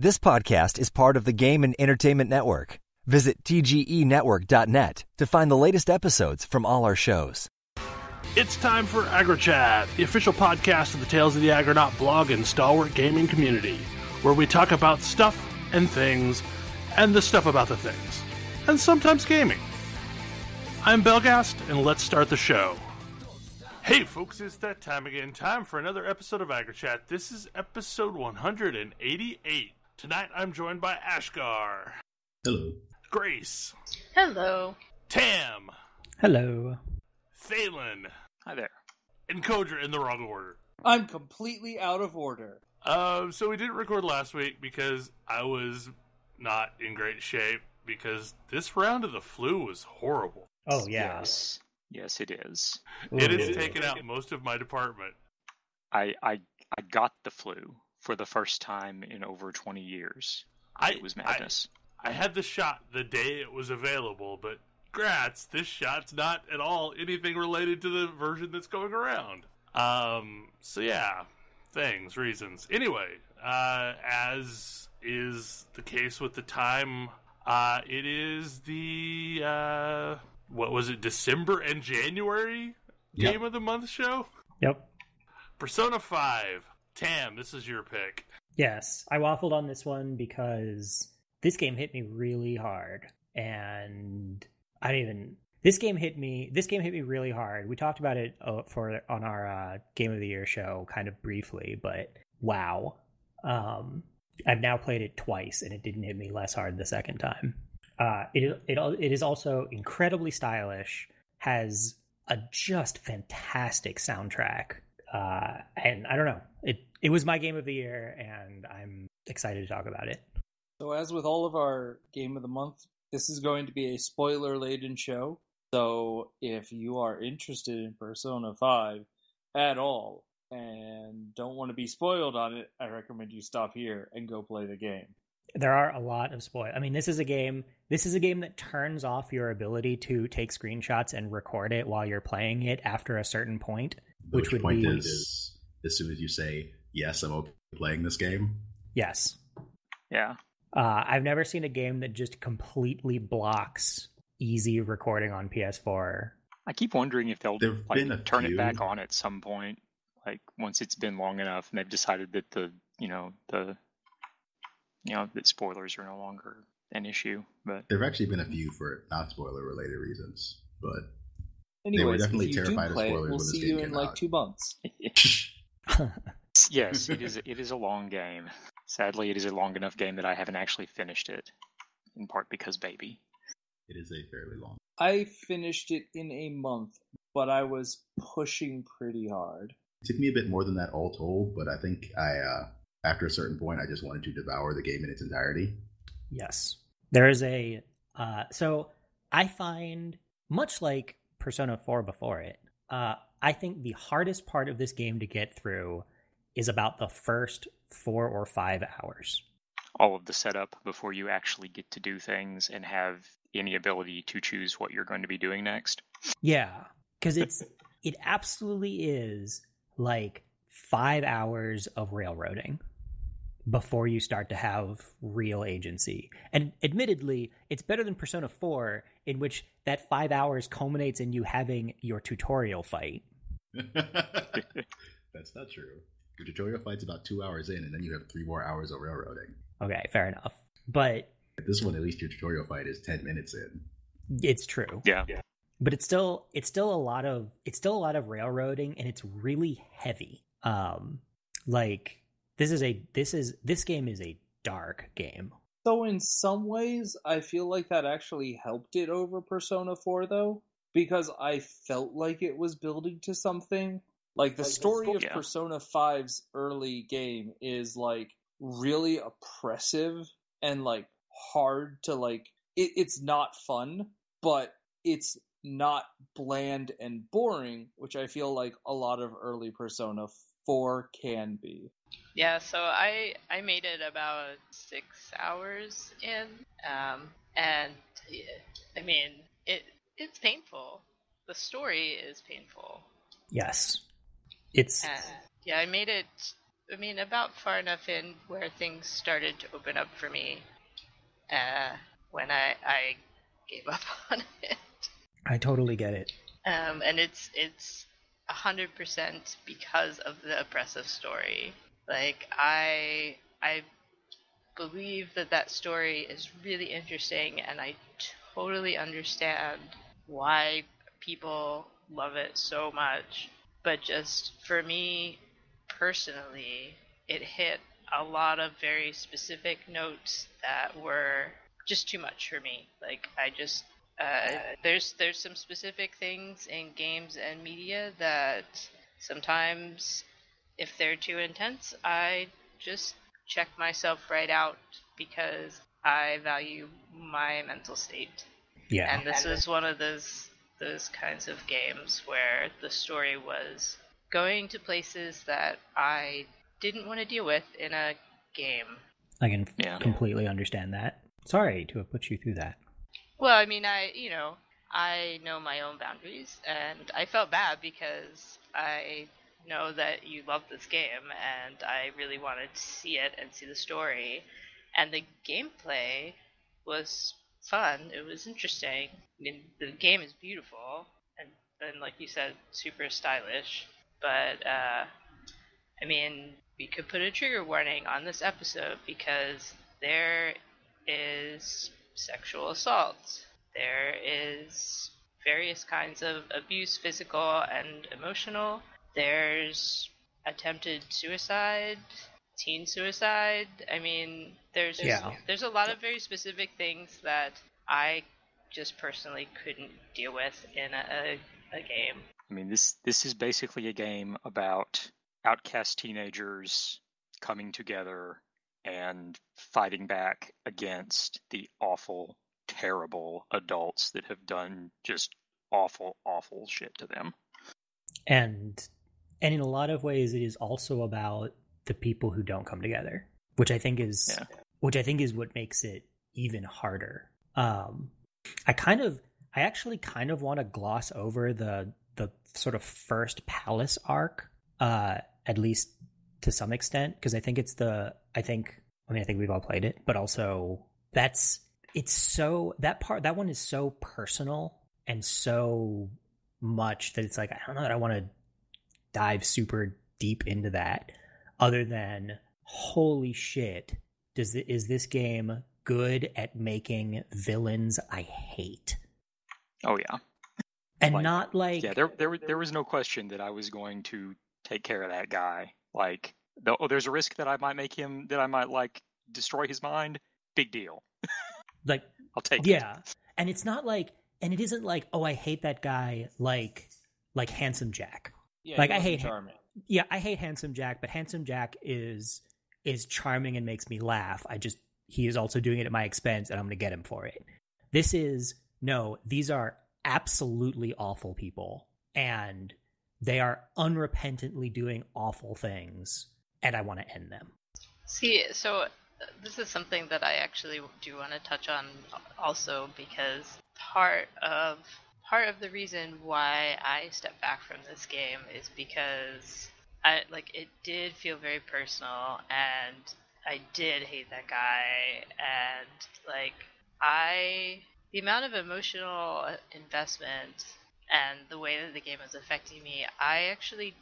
This podcast is part of the Game and Entertainment Network. Visit tgenetwork.net to find the latest episodes from all our shows. It's time for Aggrochat, the official podcast of the Tales of the Aggronaut blog and stalwart gaming community, where we talk about stuff and things, and the stuff about the things, and sometimes gaming. I'm Belgast, and let's start the show. Hey folks, it's that time again. Time for another episode of Aggrochat. This is episode 188. Tonight I'm joined by Ashgar. Hello. Grace. Hello. Tam. Hello. Thalen. Hi there. And Kodra in the wrong order. I'm completely out of order. So we didn't record last week because I was not in great shape because this round of the flu was horrible. Oh, yeah. Yes, it is. It has taken out most of my department. I got the flu for the first time in over 20 years. It was madness. I had the shot the day it was available, but grats, this shot's not at all anything related to the version that's going around. So yeah, reasons. Anyway, as is the case with the time, it is the, what was it, December and January Game of the Month show? Yep. Persona 5. Tam, this is your pick. Yes, I waffled on this one because this game hit me really hard, and this game hit me really hard. We talked about it on our Game of the Year show kind of briefly, but wow. I've now played it twice, and it didn't hit me less hard the second time. It is also incredibly stylish, has a just fantastic soundtrack, and I don't know. It was my Game of the Year, and I'm excited to talk about it. So as with all of our Game of the Month, this is going to be a spoiler-laden show. So if you are interested in Persona 5 at all and don't want to be spoiled on it, I recommend you stop here and go play the game. There are a lot of spoilers. I mean, this is a game that turns off your ability to take screenshots and record it while you're playing it after a certain point. Which would point be is as soon as you say, yes, I'm okay playing this game. Yes. Yeah. I've never seen a game that just completely blocks easy recording on PS4. I keep wondering if they'll turn it back on at some point, like once it's been long enough and they've decided that that spoilers are no longer an issue. But there have actually been a few for not spoiler related reasons, but anyways, they were definitely if you terrified do of play spoilers. we'll see you in like 2 months. Yes, it is a long game. Sadly, it is a long enough game that I haven't actually finished it, in part because baby. It is a fairly long. I finished it in a month, but I was pushing pretty hard. It took me a bit more than that all told, but I think after a certain point, I just wanted to devour the game in its entirety. Yes. There is so I find, much like Persona 4 before it, I think the hardest part of this game to get through is about the first 4 or 5 hours. All of the setup before you actually get to do things and have any ability to choose what you're going to be doing next. Yeah, because it absolutely is like 5 hours of railroading before you start to have real agency. And admittedly, it's better than Persona 4, in which that 5 hours culminates in you having your tutorial fight. That's not true. Your tutorial fight's about 2 hours in, and then you have 3 more hours of railroading. Okay, fair enough. But this one, at least your tutorial fight is 10 minutes in. It's true. Yeah. But it's still a lot of railroading, and it's really heavy. This game is a dark game. So in some ways, I feel like that actually helped it over Persona 4, though, because I felt like it was building to something. Like, the story of Persona 5's early game is, like, really oppressive and, like, hard to, like... It's not fun, but it's not bland and boring, which I feel like a lot of early Persona 4 can be. Yeah, so I made it about 6 hours in, and I mean, it's painful. The story is painful. Yes. It's... yeah, I made it about far enough in where things started to open up for me when I gave up on it. I totally get it. And it's 100% because of the oppressive story. Like, I believe that story is really interesting, and I totally understand why people love it so much. But just for me personally, it hit a lot of very specific notes that were just too much for me. Like, I just there's some specific things in games and media that sometimes, if they're too intense, I just check myself right out because I value my mental state. Yeah. And this was one of those kinds of games where the story was going to places that I didn't want to deal with in a game. I can completely understand that. Sorry to have put you through that. Well, I mean, I know my own boundaries, and I felt bad because I know that you love this game, and I really wanted to see it and see the story. And the gameplay was fun. It was interesting. I mean, the game is beautiful, and like you said, super stylish. But, I mean, we could put a trigger warning on this episode because there is sexual assault. There is various kinds of abuse, physical and emotional. There's attempted suicide, teen suicide. I mean, there's a lot of very specific things that I just personally couldn't deal with in a game. I mean, this is basically a game about outcast teenagers coming together and fighting back against the awful, terrible adults that have done just awful, awful shit to them. And in a lot of ways, it is also about the people who don't come together, which I think is what makes it even harder. I actually kind of want to gloss over the sort of first palace arc, at least to some extent, because I think I think we've all played it, but also that one is so personal and so much that it's like, I don't know that I want to dive super deep into that, other than, holy shit, is this game good at making villains I hate? Oh yeah. And not like... Yeah, there was no question that I was going to take care of that guy. Like, there's a risk that I might like destroy his mind. Big deal. Like, I'll take it. Yeah. And it's not like, and it isn't like, oh, I hate that guy like Handsome Jack. Yeah, like I hate charming. Yeah, I hate Handsome Jack, but Handsome Jack is charming and makes me laugh. He is also doing it at my expense, and I'm going to get him for it. These are absolutely awful people, and they are unrepentantly doing awful things, and I want to end them. See, so this is something that I actually do want to touch on also, because part of the reason why I stepped back from this game is because it did feel very personal, and I did hate that guy, and the amount of emotional investment and the way that the game was affecting me, I actually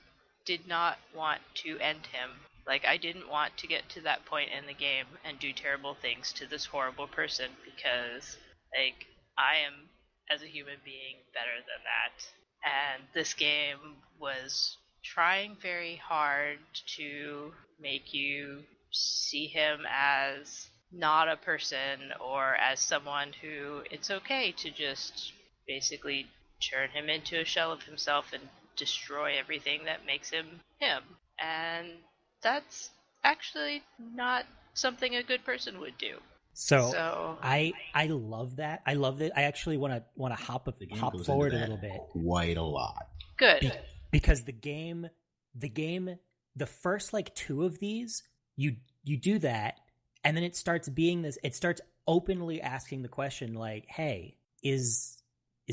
did not want to end him. Like, I didn't want to get to that point in the game and do terrible things to this horrible person, because, like, I am, as a human being, better than that. And this game was trying very hard to make you see him as not a person, or as someone who it's okay to just basically turn him into a shell of himself and destroy everything that makes him him. And that's actually not something a good person would do. So I love that. I love that. I actually want to hop forward a little bit. Quite a lot. Good. Because the game, the first like two of these, you do that, and then it starts being this. It starts openly asking the question, like, "Hey, is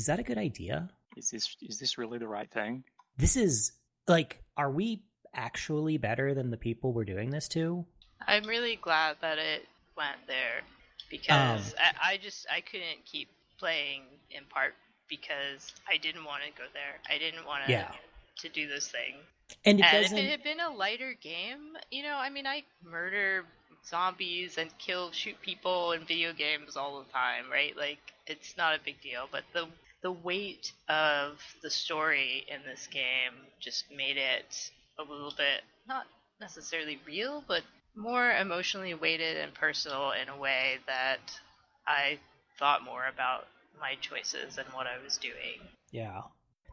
that a good idea? Is this really the right thing? This is like, are we actually better than the people we're doing this to. I'm really glad that it went there, because I couldn't keep playing, in part because I didn't want to go there. I didn't want to do this thing. And if it had been a lighter game, I mean, I murder zombies and shoot people in video games all the time, right? Like, it's not a big deal, but the weight of the story in this game just made it a little bit, not necessarily real, but more emotionally weighted and personal in a way that I thought more about my choices and what I was doing. Yeah.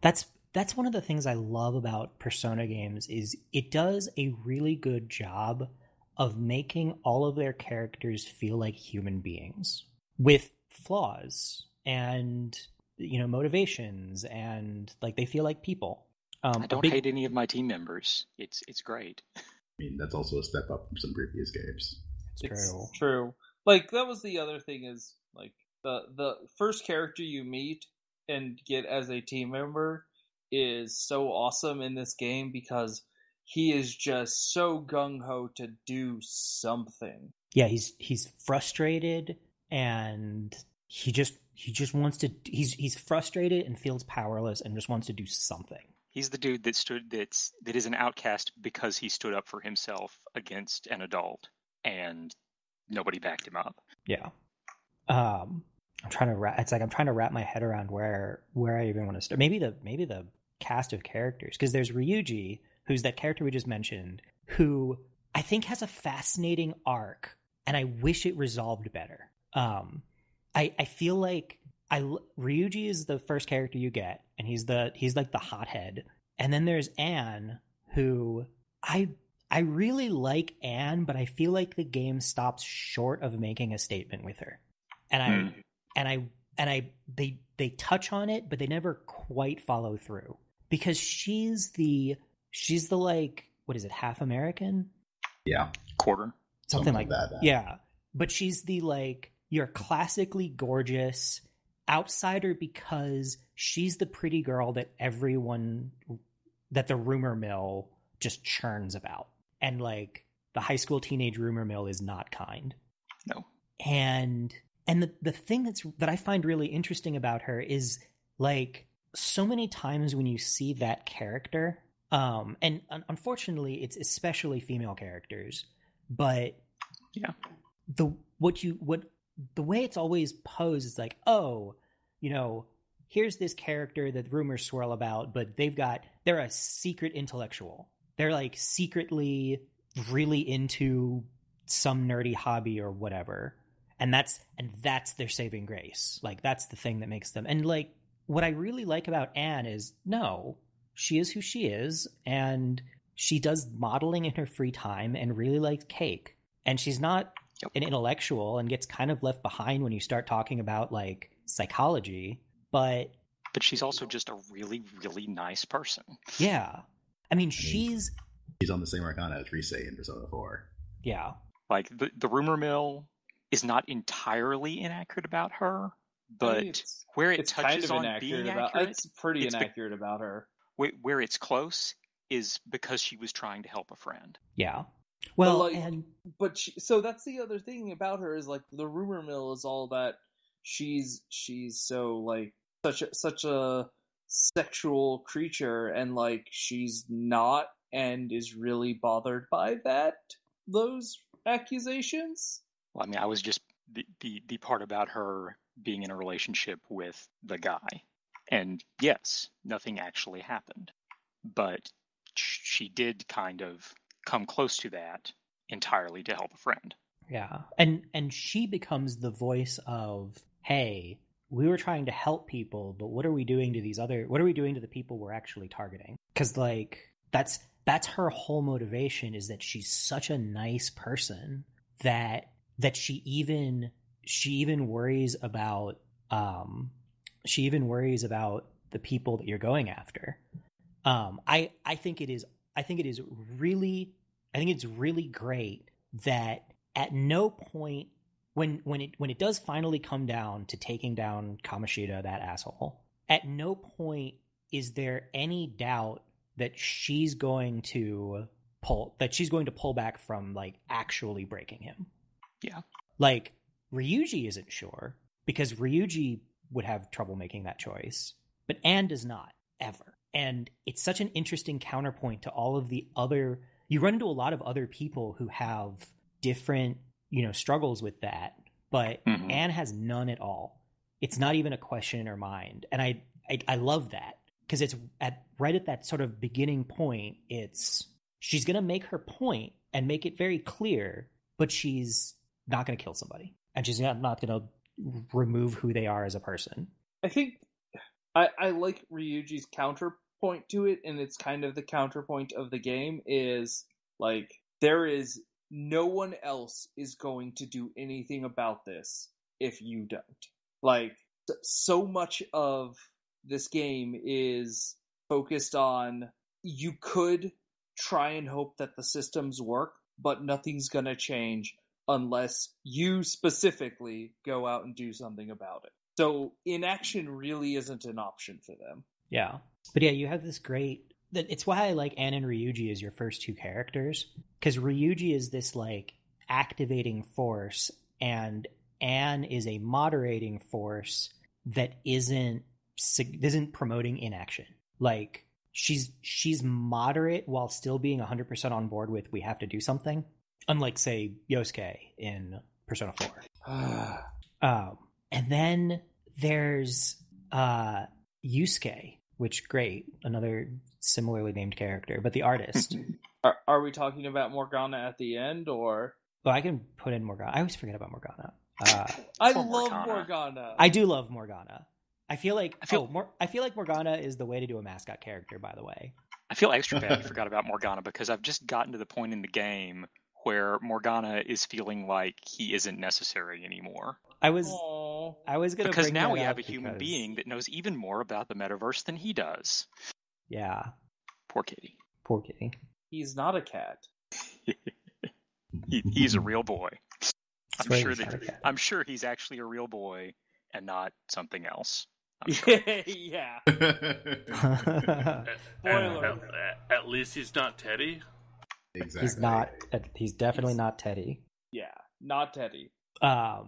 That's one of the things I love about Persona games is it does a really good job of making all of their characters feel like human beings with flaws and, motivations, and like they feel like people. I don't hate any of my team members. It's great. I mean, that's also a step up from some previous games. It's true. Like, that was the other thing is, like, the first character you meet and get as a team member is so awesome in this game because he is just so gung-ho to do something. Yeah, he's frustrated, and he just wants to. He's frustrated and feels powerless and just wants to do something. He's the dude that is an outcast because he stood up for himself against an adult and nobody backed him up. Yeah. I'm trying to wrap my head around where I even want to start. Maybe the cast of characters, because there's Ryuji, who's that character we just mentioned, who I think has a fascinating arc, and I wish it resolved better. I feel like Ryuji is the first character you get, and he's like the hothead. And then there's Anne, who I really like Anne, but I feel like the game stops short of making a statement with her. And they touch on it, but they never quite follow through, because she's the like, what is it, half American? Yeah, quarter, something like that. Yeah, but she's the like, you're classically gorgeous outsider because she's the pretty girl that the rumor mill just churns about, and like the high school teenage rumor mill is not kind. No. And the thing that I find really interesting about her is, like, so many times when you see that character, and unfortunately it's especially female characters, but yeah, the way it's always posed is like, oh, here's this character that rumors swirl about, but they're a secret intellectual. They're like secretly really into some nerdy hobby or whatever. And that's their saving grace. Like, that's the thing that makes them. And like, what I really like about Anne is, no, she is who she is, and she does modeling in her free time and really likes cake. And she's not an intellectual and gets kind of left behind when you start talking about like psychology, but she's also just a really, really nice person. Yeah. I mean, she's on the same arcana as Rise in Persona 4. Yeah. Like, the rumor mill is not entirely inaccurate about her, but where it touches on being accurate, it's pretty inaccurate about her. Where it's close is because she was trying to help a friend. Yeah. Well, so that's the other thing about her is, like, the rumor mill is all that she's so, like, such a sexual creature, and like she's not, and is really bothered by those accusations. Well, I mean, I was just the part about her being in a relationship with the guy, and yes, nothing actually happened, but she did kind of come close to that entirely to help a friend. Yeah, and she becomes the voice of, hey, we were trying to help people, but what are we doing to the people we're actually targeting? Because like that's her whole motivation, is that she's such a nice person that she even worries about the people that you're going after. I think it's really great that at no point when it does finally come down to taking down Kamoshida, that asshole, at no point is there any doubt that she's going to pull back from like actually breaking him. Yeah. Like Ryuji isn't sure because Ryuji would have trouble making that choice, but Anne does not ever. And it's such an interesting counterpoint to all of the other, you run into a lot of other people who have different, struggles with that, but Anne has none at all. It's not even a question in her mind. And I love that because it's right at that sort of beginning point. She's going to make her point and make it very clear, but she's not going to kill somebody. And she's not going to remove who they are as a person. I think I like Ryuji's counterpoint to it, and it's kind of the counterpoint of the game is like there is no one else is going to do anything about this if you don't. Like so much of this game is focused on you could try and hope that the systems work, but nothing's going to change unless you specifically go out and do something about it. So inaction really isn't an option for them. Yeah. But yeah, you have this great... It's why I like Anne and Ryuji as your first two characters, because Ryuji is this like activating force and Anne is a moderating force that isn't promoting inaction. Like she's moderate while still being 100% on board with we have to do something. Unlike, say, Yosuke in Persona 4. And then there's Yusuke, which, great, another similarly named character, but the artist. Are we talking about Morgana at the end, or...? Well, I can put in Morgana. I always forget about Morgana. I love Morgana. I do love Morgana. I feel like Morgana is the way to do a mascot character, by the way. I feel extra bad you forgot about Morgana because I've just gotten to the point in the game where Morgana is feeling like he isn't necessary anymore. I was going to because now we have a human being that knows even more about the metaverse than he does. Yeah. Poor kitty. Poor kitty. He's not a cat. He's a real boy. I'm sure he's actually a real boy and not something else. Sure. Yeah. At least he's not Teddy. Exactly. He's definitely not Teddy. Yeah, not Teddy. I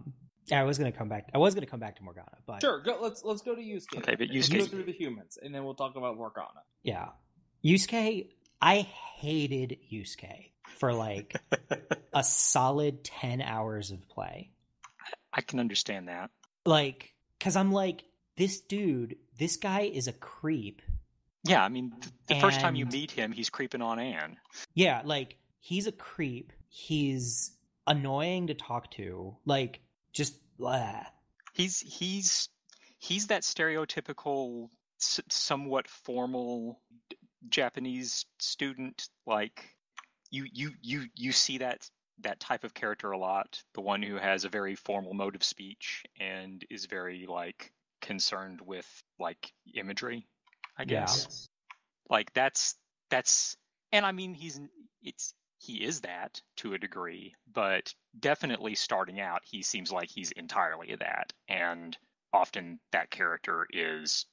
was gonna come back to Morgana, but sure. Let's go to Yusuke. Okay, but Yusuke, go through the humans, and then we'll talk about Morgana. Yeah, Yusuke. I hated Yusuke for like a solid 10 hours of play. I can understand that. Like, because I'm like, this guy is a creep. Yeah, I mean, the first time you meet him, he's creeping on Anne. Yeah, like, he's a creep. He's annoying to talk to. Like, just blah. He's that stereotypical, somewhat formal Japanese student. Like, you see that type of character a lot. The one who has a very formal mode of speech and is very, like, concerned with, like, imagery, I guess. Yeah. Like that's and I mean he is that to a degree, but definitely starting out he seems like he's entirely that, and often that character is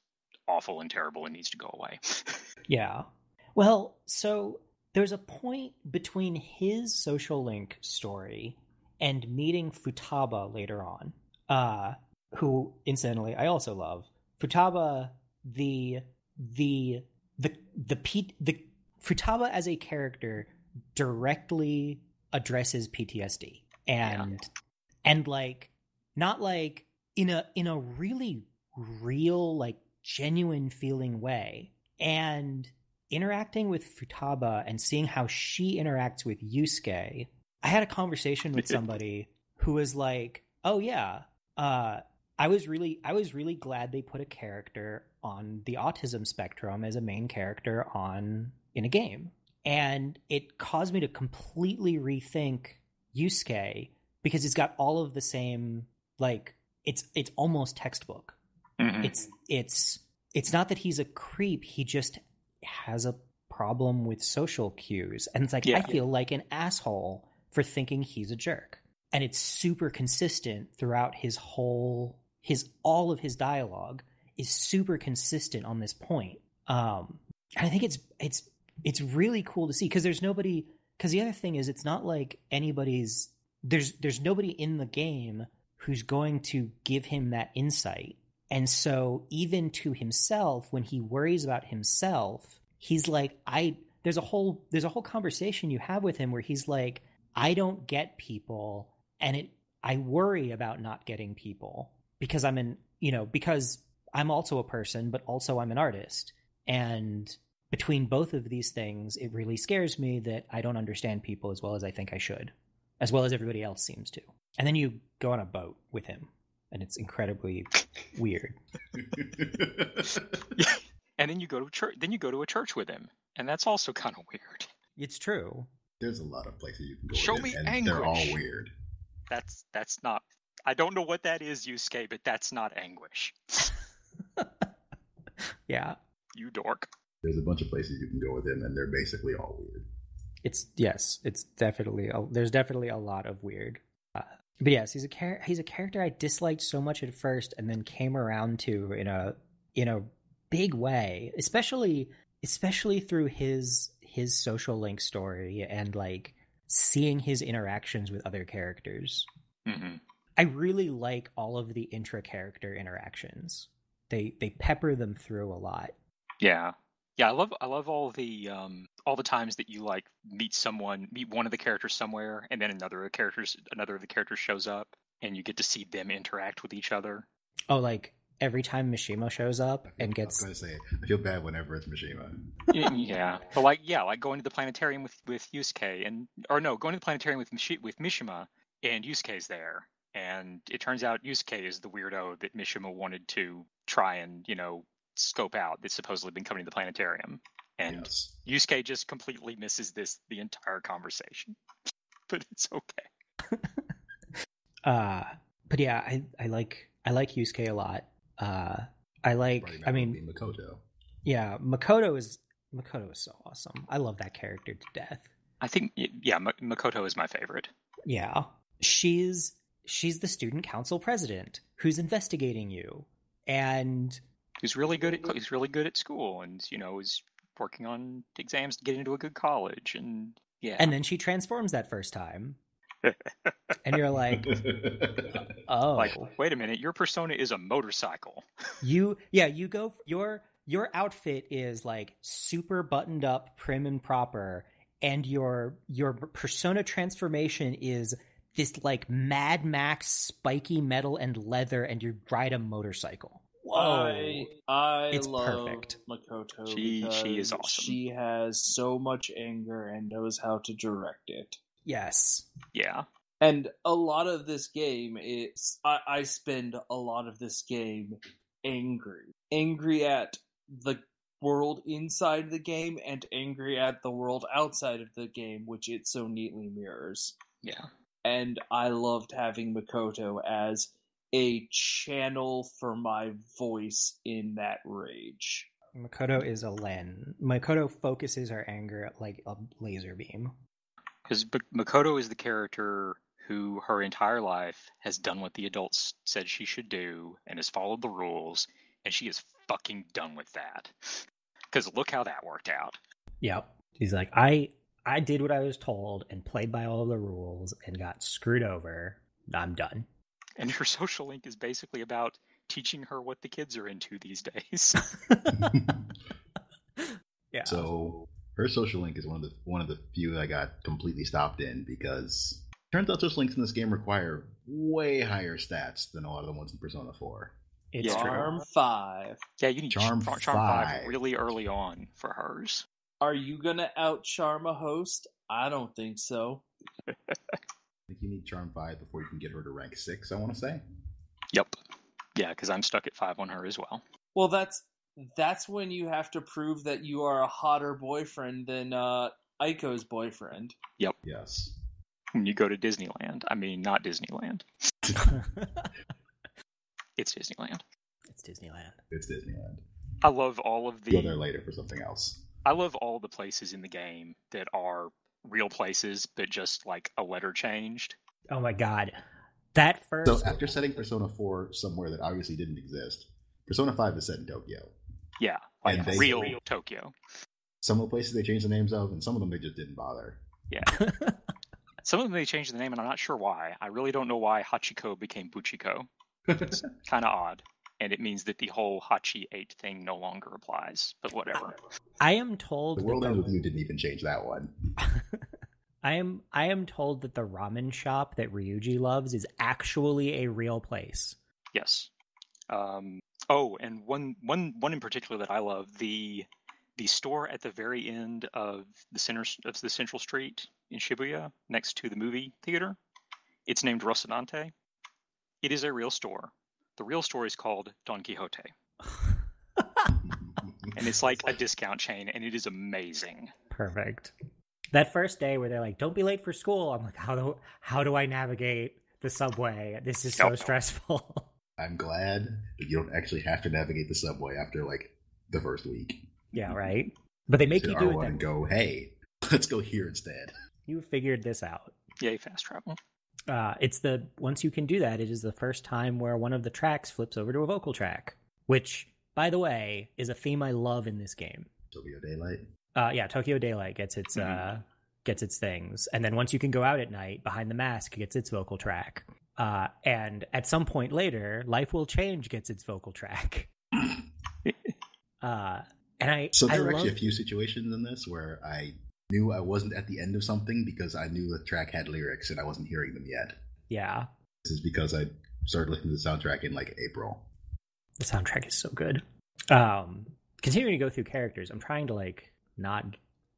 awful and terrible and needs to go away. Yeah. Well, so there's a point between his social link story and meeting Futaba later on, who incidentally I also love. Futaba, the Futaba as a character directly addresses PTSD and like not like in a really real, like, genuine feeling way. And interacting with Futaba and seeing how she interacts with Yusuke, I had a conversation with somebody who was like, "Oh yeah, I was really glad they put a character on the autism spectrum as a main character in a game." And it caused me to completely rethink Yusuke because it's got all of the same, like, it's almost textbook. Mm-hmm. It's not that he's a creep, he just has a problem with social cues. And it's like, I feel like an asshole for thinking he's a jerk. And it's super consistent throughout all of his dialogue is super consistent on this point. And I think it's really cool to see because there's nobody the other thing is, it's not like there's nobody in the game who's going to give him that insight. And so even to himself, when he worries about himself, he's like, there's a whole conversation you have with him where he's like, I don't get people, and I worry about not getting people because because I'm also a person, but also I'm an artist. And between both of these things, it really scares me that I don't understand people as well as I think I should, as well as everybody else seems to. And then you go on a boat with him, and it's incredibly weird. And then you go to church. Then you go to a church with him, and that's also kind of weird. It's true. There's a lot of places you can go. Show me and anguish. They're all weird. That's not. I don't know what that is, Yusuke, but that's not anguish. Yeah. You dork. There's a bunch of places you can go with him, and they're basically all weird. It's definitely there's definitely a lot of weird. But yes, he's a character I disliked so much at first, and then came around to in a big way, especially through his social link story and like seeing his interactions with other characters. Mm-hmm. I really like all of the intra-character interactions. They pepper them through a lot. Yeah. I love all the times that you like meet one of the characters somewhere, and then another of the characters shows up, and you get to see them interact with each other. Oh, like every time Mishima shows up and gets. I was going to say, I feel bad whenever it's Mishima. Yeah, but like going to the planetarium with Yusuke, going to the planetarium with Mishima, and Yusuke's there, and it turns out Yusuke is the weirdo that Mishima wanted to try and scope out, that's supposedly been coming to the planetarium, and Yes. Yusuke just completely misses the entire conversation. But it's okay. But yeah, I like Yusuke a lot. Makoto. Yeah, Makoto is so awesome. I love that character to death. I think Makoto is my favorite. Yeah, she's the student council president who's investigating you, and who's really good at school, and is working on exams to get into a good college, and yeah. And then she transforms that first time, and you're like, oh, like, wait a minute, your persona is a motorcycle. Your outfit is like super buttoned up, prim and proper, and your persona transformation is this like Mad Max spiky metal and leather, and you ride a motorcycle. Whoa! It's love perfect. Makoto. She is awesome. She has so much anger and knows how to direct it. Yes. Yeah. And a lot of this game is I spend a lot of this game angry at the world inside the game and angry at the world outside of the game, which it so neatly mirrors. Yeah. And I loved having Makoto as a channel for my voice in that rage. Makoto is a lens. Makoto focuses her anger like a laser beam. Because Makoto is the character who her entire life has done what the adults said she should do and has followed the rules, and she is fucking done with that. Because look how that worked out. Yep. He's like, I did what I was told and played by all of the rules and got screwed over. I'm done. And her social link is basically about teaching her what the kids are into these days. Yeah. So her social link is one of the few that I got completely stopped in, because it turns out social links in this game require way higher stats than a lot of the ones in Persona 4. It's Charm true. 5. Yeah, you need Charm 5 really early on for hers. Are you gonna out-charm a host? I don't think so. I think you need Charm 5 before you can get her to rank 6, I want to say. Yep. Yeah, because I'm stuck at 5 on her as well. Well, that's when you have to prove that you are a hotter boyfriend than Aiko's boyfriend. Yep. Yes. When you go to Disneyland. I mean, not Disneyland. It's Disneyland. It's Disneyland. It's Disneyland. I love all of the... Go there later for something else. I love all the places in the game that are real places, but just like a letter changed. Oh my god. That first... So after setting Persona 4 somewhere that obviously didn't exist, Persona 5 is set in Tokyo. Yeah, like And real Tokyo. Some of the places they changed the names of, and some of them they just didn't bother. Yeah. Some of them they changed the name, and I'm not sure why. I really don't know why Hachiko became Buchiko. It's kind of odd. And it means that the whole Hachi 8 thing no longer applies, but whatever. I am told The World Ends With You didn't even change that one. I am told that the ramen shop that Ryuji loves is actually a real place. Yes. Oh, and one in particular that I love, the store at the very end of the Central Street in Shibuya, next to the movie theater. It's named Rocinante. It is a real store. The real store is called Don Quixote. And it's like a discount chain, and it is amazing. Perfect. That first day where they're like, don't be late for school. I'm like, how do I navigate the subway? This is so stressful. I'm glad that you don't actually have to navigate the subway after, like, the first week. Yeah, right? But they make you do it then. And go, hey, let's go here instead. You figured this out. Yay, fast travel. Once you can do that, it is the first time where one of the tracks flips over to a vocal track, which, by the way, is a theme I love in this game. Tokyo Daylight? Yeah, Tokyo Daylight gets its things. And then once you can go out at night, Behind the Mask gets its vocal track. And at some point later, Life Will Change gets its vocal track. So there were actually a few situations in this where I knew I wasn't at the end of something because I knew the track had lyrics and I wasn't hearing them yet. Yeah. This is because I started listening to the soundtrack in like April. The soundtrack is so good. Continuing to go through characters, I'm trying to like not...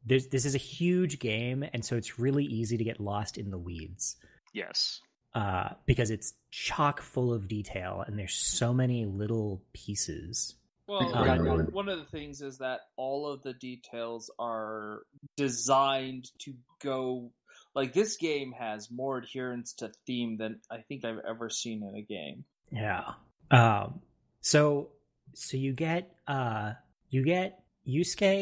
This is a huge game, and so it's really easy to get lost in the weeds. Yes. Because it's chock full of detail, and there's so many little pieces. Well, one of the things is that all of the details are designed to go... Like, this game has more adherence to theme than I think I've ever seen in a game. Yeah. So you get Yusuke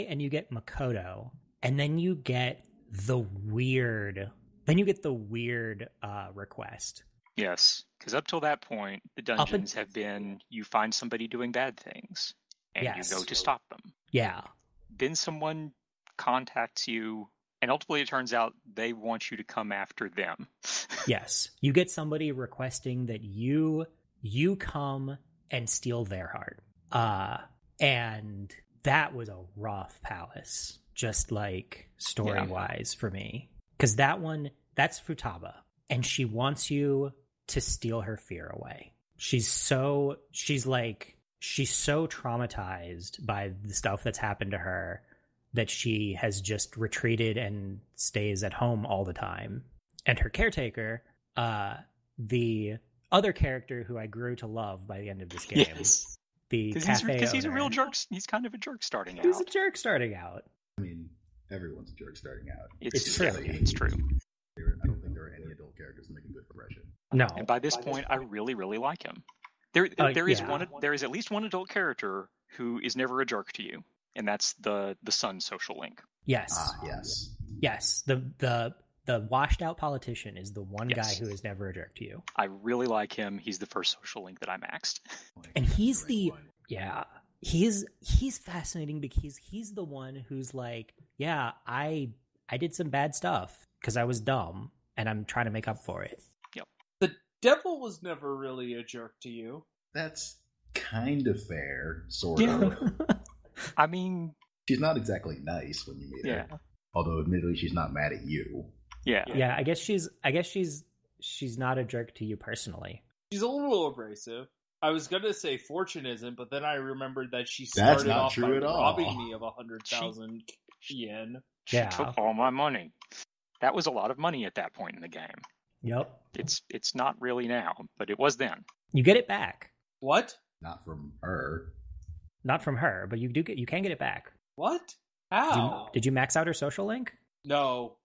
and you get Makoto, and then you get the weird request. Yes, because up till that point, the dungeons have been you find somebody doing bad things, and you go to stop them. Yeah. Then someone contacts you, and ultimately it turns out they want you to come after them. Yes. You get somebody requesting that you come and steal their heart. And that was a rough palace, just like story-wise for me. Because that's Futaba, and she wants you to steal her fear away. She's so traumatized by the stuff that's happened to her that she has just retreated and stays at home all the time. And her caretaker, the other character who I grew to love by the end of this game, the cafe owner. Because he's a real jerk. He's kind of a jerk starting out. He's a jerk starting out. I mean, everyone's a jerk starting out. It's true. It's true. I don't think there are any adult characters that make a good impression. No. And by this point, I really, really like him. There is at least one adult character who is never a jerk to you, and that's the son social link. Yes. Yes. The washed out politician is the one guy who is never a jerk to you. I really like him. He's the first social link that I maxed. And he's he's fascinating because he's the one who's like, yeah, I did some bad stuff because I was dumb and I'm trying to make up for it. Yep. The devil was never really a jerk to you. That's kind of fair, sort of. I mean, she's not exactly nice when you meet her. Although admittedly she's not mad at you. Yeah, I guess she's not a jerk to you personally. She's a little abrasive. I was gonna say Fortune isn't, but then I remembered that she started off by robbing me of 100,000 yen. She took all my money. That was a lot of money at that point in the game. Yep. It's not really now, but it was then. You get it back. What? Not from her. Not from her, but you can get it back. What? How? Did you max out her social link? No.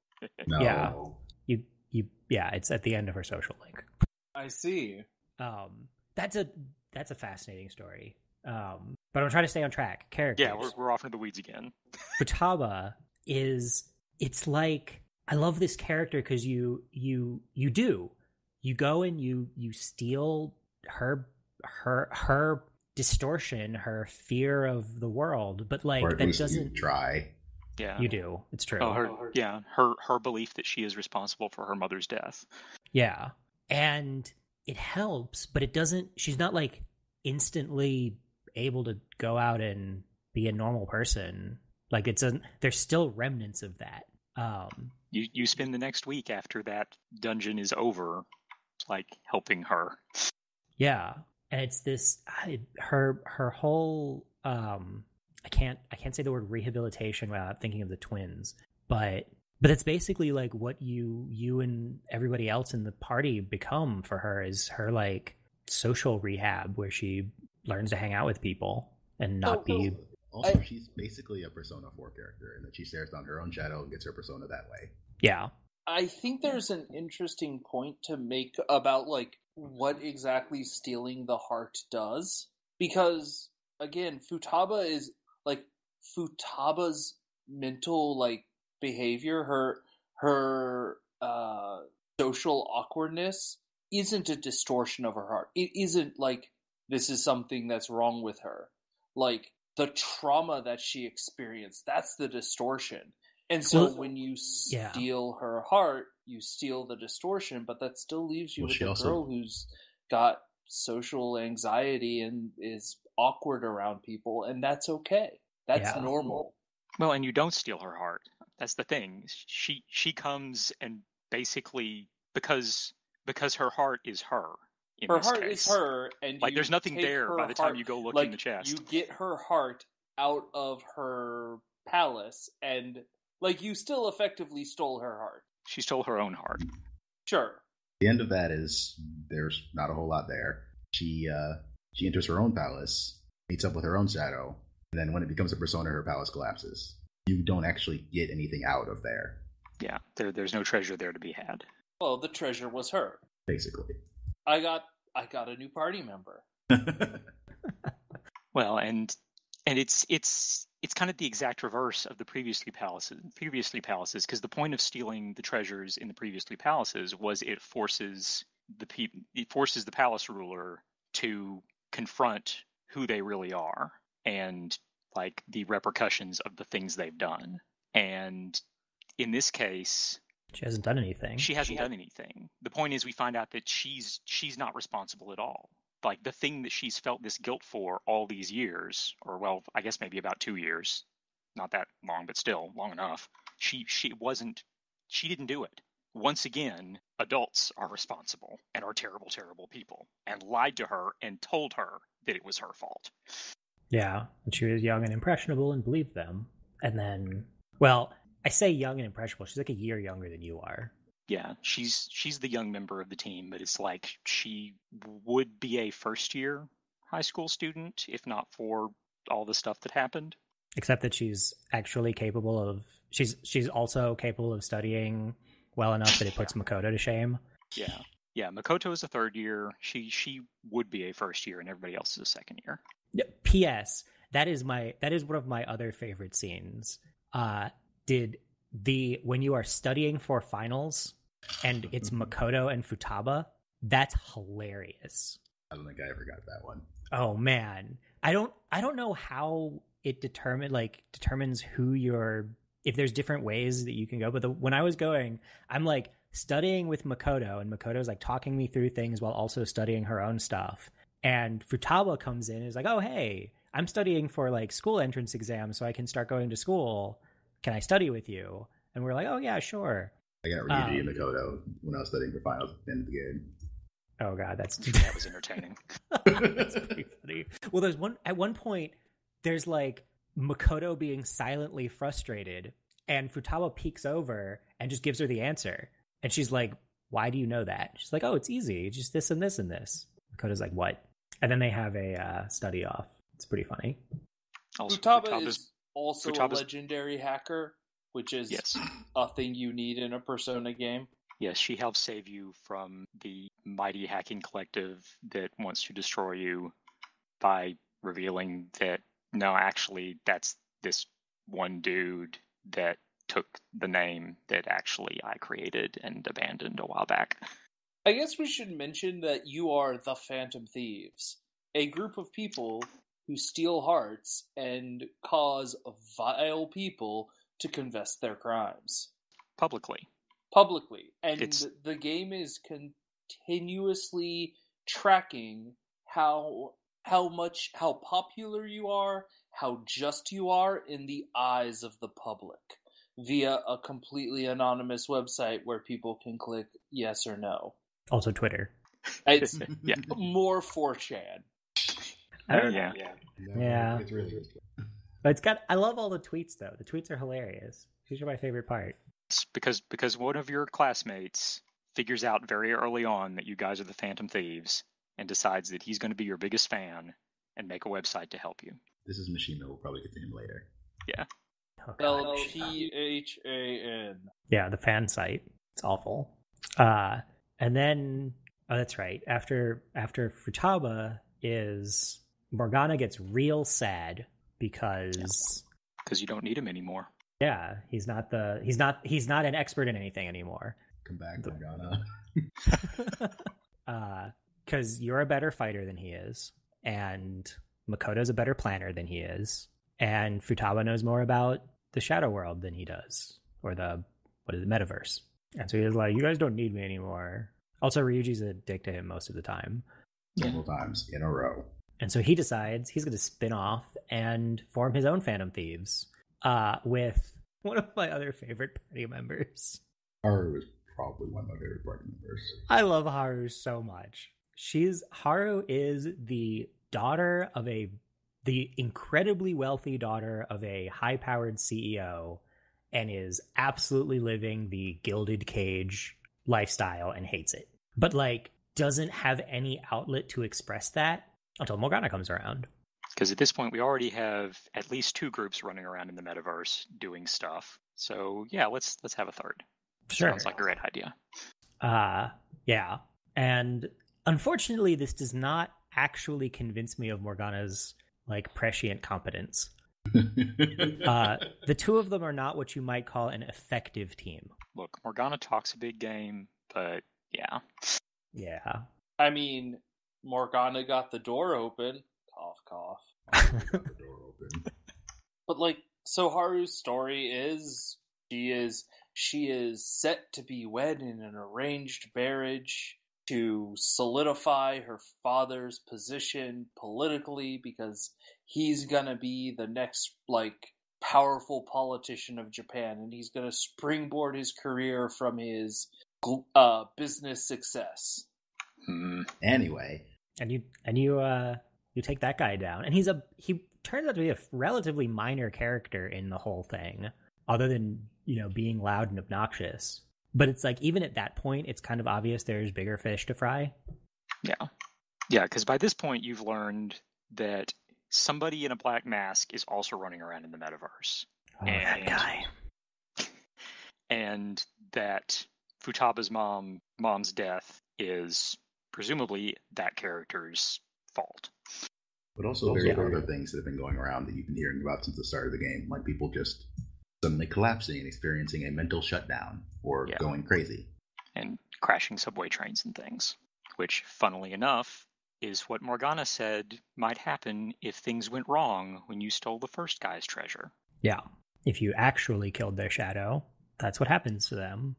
No. Yeah. It's at the end of her social link. I see. That's a fascinating story. But I'm trying to stay on track. Characters. Yeah, we're off into the weeds again. Futaba it's like, I love this character because you go and you steal her distortion, her fear of the world, but like or at that least doesn't you try. Yeah. You do. It's true. Her belief that she is responsible for her mother's death. Yeah. And it helps, but it doesn't, she's not like instantly able to go out and be a normal person. Like there's still remnants of that. You spend the next week after that dungeon is over, like helping her. Yeah. And it's this, her whole, I can't say the word rehabilitation without thinking of the twins, but it's basically like what you and everybody else in the party become for her is her like social rehab where she learns to hang out with people and not be. Also, she's basically a Persona 4 character in that she stares down her own shadow and gets her persona that way. Yeah. I think there's an interesting point to make about like what exactly stealing the heart does, because again, Futaba's mental like behavior, her social awkwardness isn't a distortion of her heart. It isn't like this is something that's wrong with her. Like the trauma that she experienced, that's the distortion. And so when you steal her heart, you steal the distortion, but that still leaves you with a girl who's got social anxiety and is awkward around people, and that's okay. That's normal. Well, and you don't steal her heart. That's the thing. She comes and basically because her heart is her. Her heart is her, and like there's nothing there by the time you go look in the chest. You get her heart out of her palace, and like you still effectively stole her heart. She stole her own heart. Sure. The end of that is there's not a whole lot there. She enters her own palace, meets up with her own shadow, and then when it becomes a persona, her palace collapses. You don't actually get anything out of there. Yeah, there's no treasure there to be had. Well, the treasure was her. Basically. I got a new party member. Well, and it's kind of the exact reverse of the previously palaces, because the point of stealing the treasures in the previously palaces was it forces the palace ruler to confront who they really are and like the repercussions of the things they've done. And in this case, she hasn't done anything. Done anything. The point is we find out that she's not responsible at all. Like the thing that she's felt this guilt for all these years, or well, I guess maybe about 2 years, not that long, but still long enough. She didn't do it. Once again, adults are responsible and are terrible, terrible people, and lied to her and told her that it was her fault. Yeah, and she was young and impressionable and believed them. And then, well, I say young and impressionable. She's like a year younger than you are. Yeah, she's the young member of the team, but it's like she would be a first-year high school student, if not for all the stuff that happened. Except that she's actually capable of... She's also capable of studying well enough that it puts Makoto to shame. Yeah, Makoto is a third year. She would be a first year, and everybody else is a second year. P.S. That is one of my other favorite scenes. When you are studying for finals and it's Makoto and Futaba, that's hilarious. I don't think I ever got that one. Oh man, I don't know how it determines who you're, if there's different ways that you can go. But when I was going, I'm like studying with Makoto, and Makoto's like talking me through things while also studying her own stuff. And Futaba comes in and is like, "Oh hey, I'm studying for like school entrance exams, so I can start going to school. Can I study with you?" And we're like, "Oh yeah, sure." I got Ryuji and Makoto when I was studying for finals at the end of the game. Oh god, that was entertaining. That's pretty funny. Well, at one point, there's like Makoto being silently frustrated, and Futaba peeks over and just gives her the answer. And she's like, "Why do you know that?" She's like, "Oh, it's easy. It's just this and this and this." Makoto's like, "What?" And then they have a study off. It's pretty funny. Futaba is also a legendary hacker, which is a thing you need in a Persona game. Yes, she helps save you from the mighty hacking collective that wants to destroy you by revealing that, no, actually, that's this one dude that took the name that actually I created and abandoned a while back. I guess we should mention that you are the Phantom Thieves, a group of people who steal hearts and cause vile people to confess their crimes. Publicly. And the game is continuously tracking how popular you are, how just you are in the eyes of the public via a completely anonymous website where people can click yes or no. Also Twitter. It's more 4chan. Yeah. It's really good. But I love all the tweets though. The tweets are hilarious. These are my favorite part. Because one of your classmates figures out very early on that you guys are the Phantom Thieves and decides that he's going to be your biggest fan and make a website to help you. This is Mishima. We'll probably get to him later. Yeah. LPHAN. Yeah, the fan site. It's awful. And then, that's right. After Futaba is Morgana gets real sad because you don't need him anymore. Yeah, he's not an expert in anything anymore. Come back, Morgana. Because you're a better fighter than he is, and Makoto's a better planner than he is, and Futaba knows more about the Shadow World than he does, or the metaverse. And so he's like, you guys don't need me anymore. Also, Ryuji's a dick to him most of the time. Several times in a row. And so he decides he's going to spin off and form his own Phantom Thieves with one of my other favorite party members. Haru is probably one of my favorite party members. I love Haru so much. Haru is the daughter of the incredibly wealthy daughter of a high-powered CEO and is absolutely living the Gilded Cage lifestyle and hates it. But doesn't have any outlet to express that until Morgana comes around. Because at this point, we already have at least 2 groups running around in the metaverse doing stuff. So yeah, let's have a third. Sure. Sounds like a great idea. Yeah. And unfortunately, this does not actually convince me of Morgana's prescient competence. The two of them are not what you might call an effective team. Look, Morgana talks a big game, but yeah. Yeah. I mean, Morgana got the door open. Cough, cough. Got the door open. But so Haru's story is she is set to be wed in an arranged marriage to solidify her father's position politically because he's gonna be the next powerful politician of Japan, and he's gonna springboard his career from his business success. Anyway, and you take that guy down, and he turns out to be a relatively minor character in the whole thing, other than being loud and obnoxious. But it's even at that point, it's kind of obvious there's bigger fish to fry. Yeah, because by this point you've learned that somebody in a black mask is also running around in the metaverse. Oh, that guy. And that Futaba's mom's death is presumably that character's fault. But also various other things that have been going around that you've been hearing about since the start of the game, like people just suddenly collapsing and experiencing a mental shutdown or going crazy. And crashing subway trains and things, which, funnily enough, is what Morgana said might happen if things went wrong when you stole the first guy's treasure. Yeah. If you actually killed their shadow, that's what happens to them.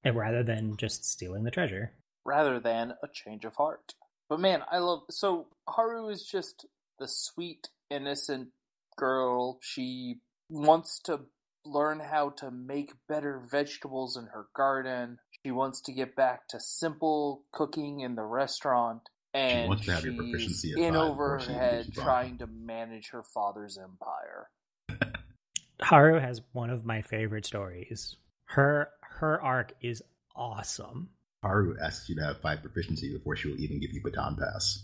Rather than just stealing the treasure. Rather than a change of heart. But man, so Haru is just the sweet, innocent girl. She wants to learn how to make better vegetables in her garden. She wants to get back to simple cooking in the restaurant. And she wants to have your proficiency at in 5 over her head trying to manage her father's empire. Haru has one of my favorite stories. Her arc is awesome. Haru asks you to have 5 proficiency before she will even give you baton pass.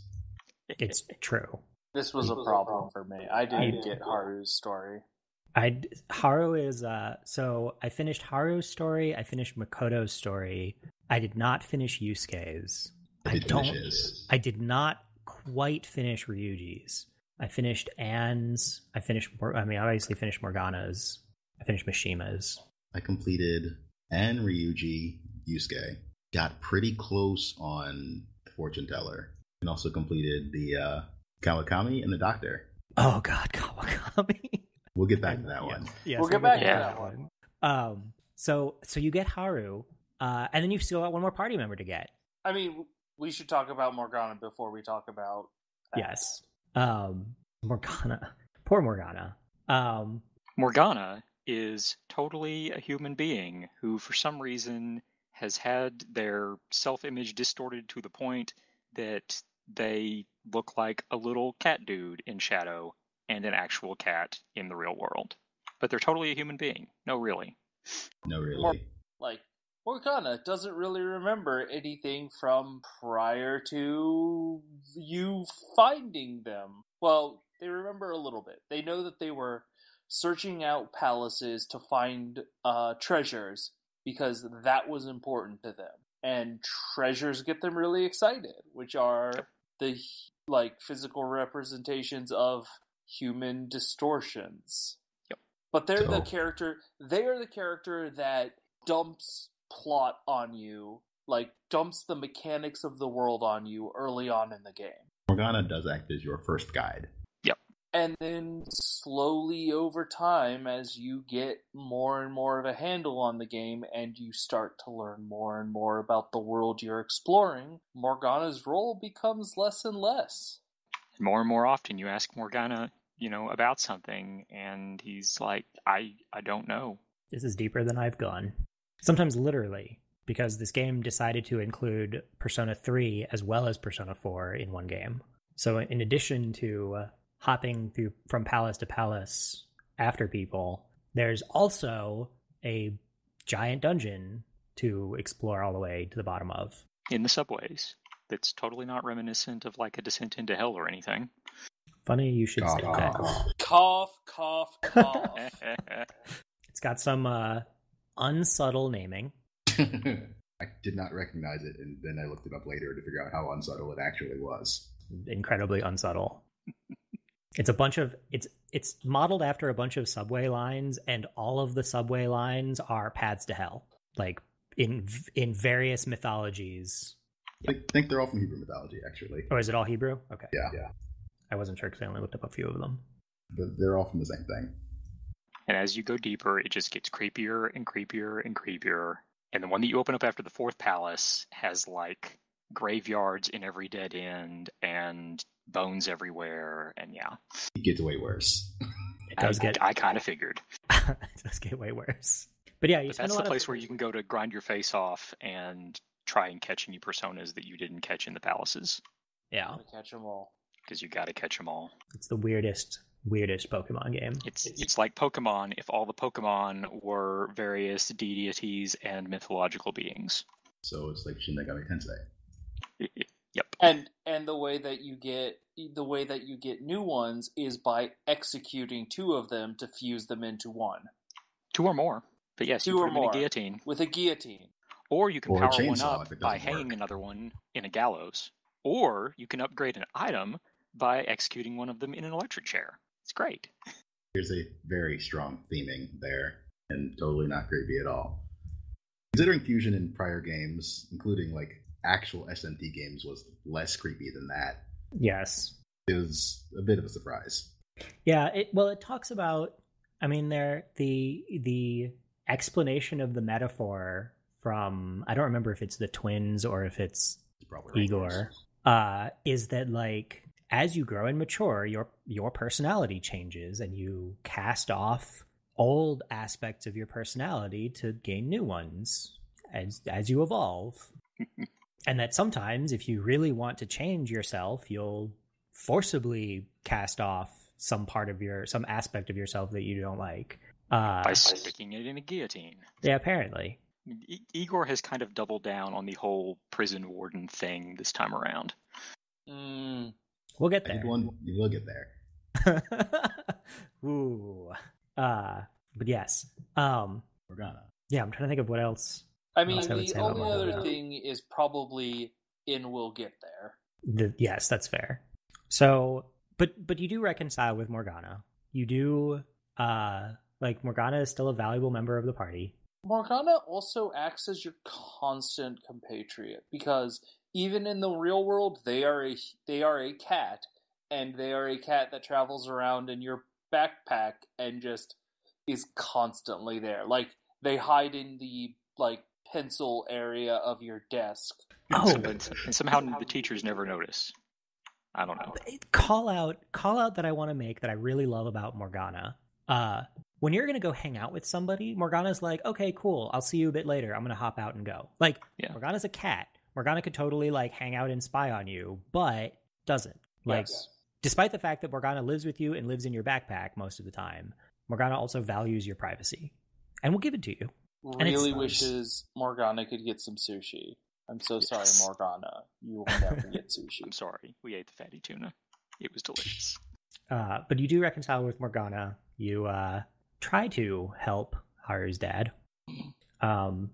It's true. This was a problem for me. I didn't get Haru's story. Haru is so I finished Haru's story. I finished Makoto's story. I did not finish Yusuke's. I did not quite finish Ryuji's. I finished Anne's. I obviously finished Morgana's. I finished Mishima's. I completed Anne, Ryuji, Yusuke. Got pretty close on Fortune Teller. And also completed the Kawakami and the Doctor. Oh god, Kawakami. We'll get back to that one. Yes, we'll get back to that one. So you get Haru, and then you've still got one more party member to get. I mean, we should talk about Morgana before we talk about that. Yes. Morgana. Poor Morgana. Morgana is totally a human being who, for some reason, has had their self-image distorted to the point that they look like a little cat dude in Shadow and an actual cat in the real world. But they're totally a human being. No, really. No, really. Morgana doesn't really remember anything from prior to you finding them. Well, they remember a little bit. They know that they were searching out palaces to find treasures because that was important to them. And treasures get them really excited, which are the physical representations of human distortions. Yep. But they are the character that dumps plot on you, dumps the mechanics of the world on you early on in the game. Morgana does act as your first guide. Yep. And then slowly over time, as you get more and more of a handle on the game and you start to learn more and more about the world you're exploring, Morgana's role becomes less and less. More and more often you ask Morgana, about something, and he's like, I don't know. This is deeper than I've gone. Sometimes literally, because this game decided to include Persona 3 as well as Persona 4 in one game. So in addition to hopping through from palace to palace after people, there's also a giant dungeon to explore all the way to the bottom of. In the subways. That's totally not reminiscent of a descent into hell or anything. Funny you should say that. Cough, cough, cough. It's got some unsubtle naming. I did not recognize it, and then I looked it up later to figure out how unsubtle it actually was. Incredibly unsubtle. It's modeled after a bunch of subway lines, and all of the subway lines are paths to hell, in various mythologies. I think they're all from Hebrew mythology, actually. Oh, is it all Hebrew? Okay. Yeah. I wasn't sure because I only looked up a few of them. But they're all from the same thing. And as you go deeper, it just gets creepier and creepier and creepier. And the one that you open up after the fourth palace has graveyards in every dead end and bones everywhere, and yeah. It gets way worse. It does I kind of figured. It does get way worse. But yeah, that's the place where you can go to grind your face off and try and catch any personas that you didn't catch in the palaces. Yeah. Catch them all. Because you gotta catch them all. It's the weirdest Pokemon game. It's like Pokemon if all the Pokemon were various deities and mythological beings. So it's like Shin Megami Tensei. Yep. And the way that you get new ones is by executing two of them to fuse them into one. Two or more. But yes, you put them in a guillotine. With a guillotine. Or you can power one up by hanging another one in a gallows. Or you can upgrade an item by executing one of them in an electric chair. It's great. There's a very strong theming there, and totally not creepy at all. Considering fusion in prior games, including actual SMT games, was less creepy than that. Yes. It was a bit of a surprise. Yeah, it talks about, the explanation of the metaphor from, I don't remember if it's the twins or if it's Igor, is that as you grow and mature, your personality changes and you cast off old aspects of your personality to gain new ones as you evolve. And that sometimes if you really want to change yourself, you'll forcibly cast off some aspect of yourself that you don't like. By sticking it in a guillotine. Yeah, apparently. Igor has kind of doubled down on the whole prison warden thing this time around. We'll get there. We'll get there. Ooh. But yes. Morgana. Yeah, I'm trying to think of what else. The only other thing is probably in We'll Get There. Yes, that's fair. So, but you do reconcile with Morgana. You do, Morgana is still a valuable member of the party. Morgana also acts as your constant compatriot, because even in the real world, they are a cat, and they are a cat that travels around in your backpack and just is constantly there. Like, they hide in the, like, pencil area of your desk. Oh, and somehow the teachers never notice. I don't know. Call out that I want to make that I really love about Morgana. When you're going to go hang out with somebody, Morgana's like, okay, cool. I'll see you a bit later. I'm going to hop out and go. Like, Morgana's a cat. Morgana could totally, like, hang out and spy on you, but doesn't. Like, despite the fact that Morgana lives with you and lives in your backpack most of the time, Morgana also values your privacy and will give it to you. Really wishes Morgana could get some sushi. I'm so sorry, Morgana. You will never get sushi. I'm sorry. We ate the fatty tuna. It was delicious. But you do reconcile with Morgana. You try to help Haru's dad. And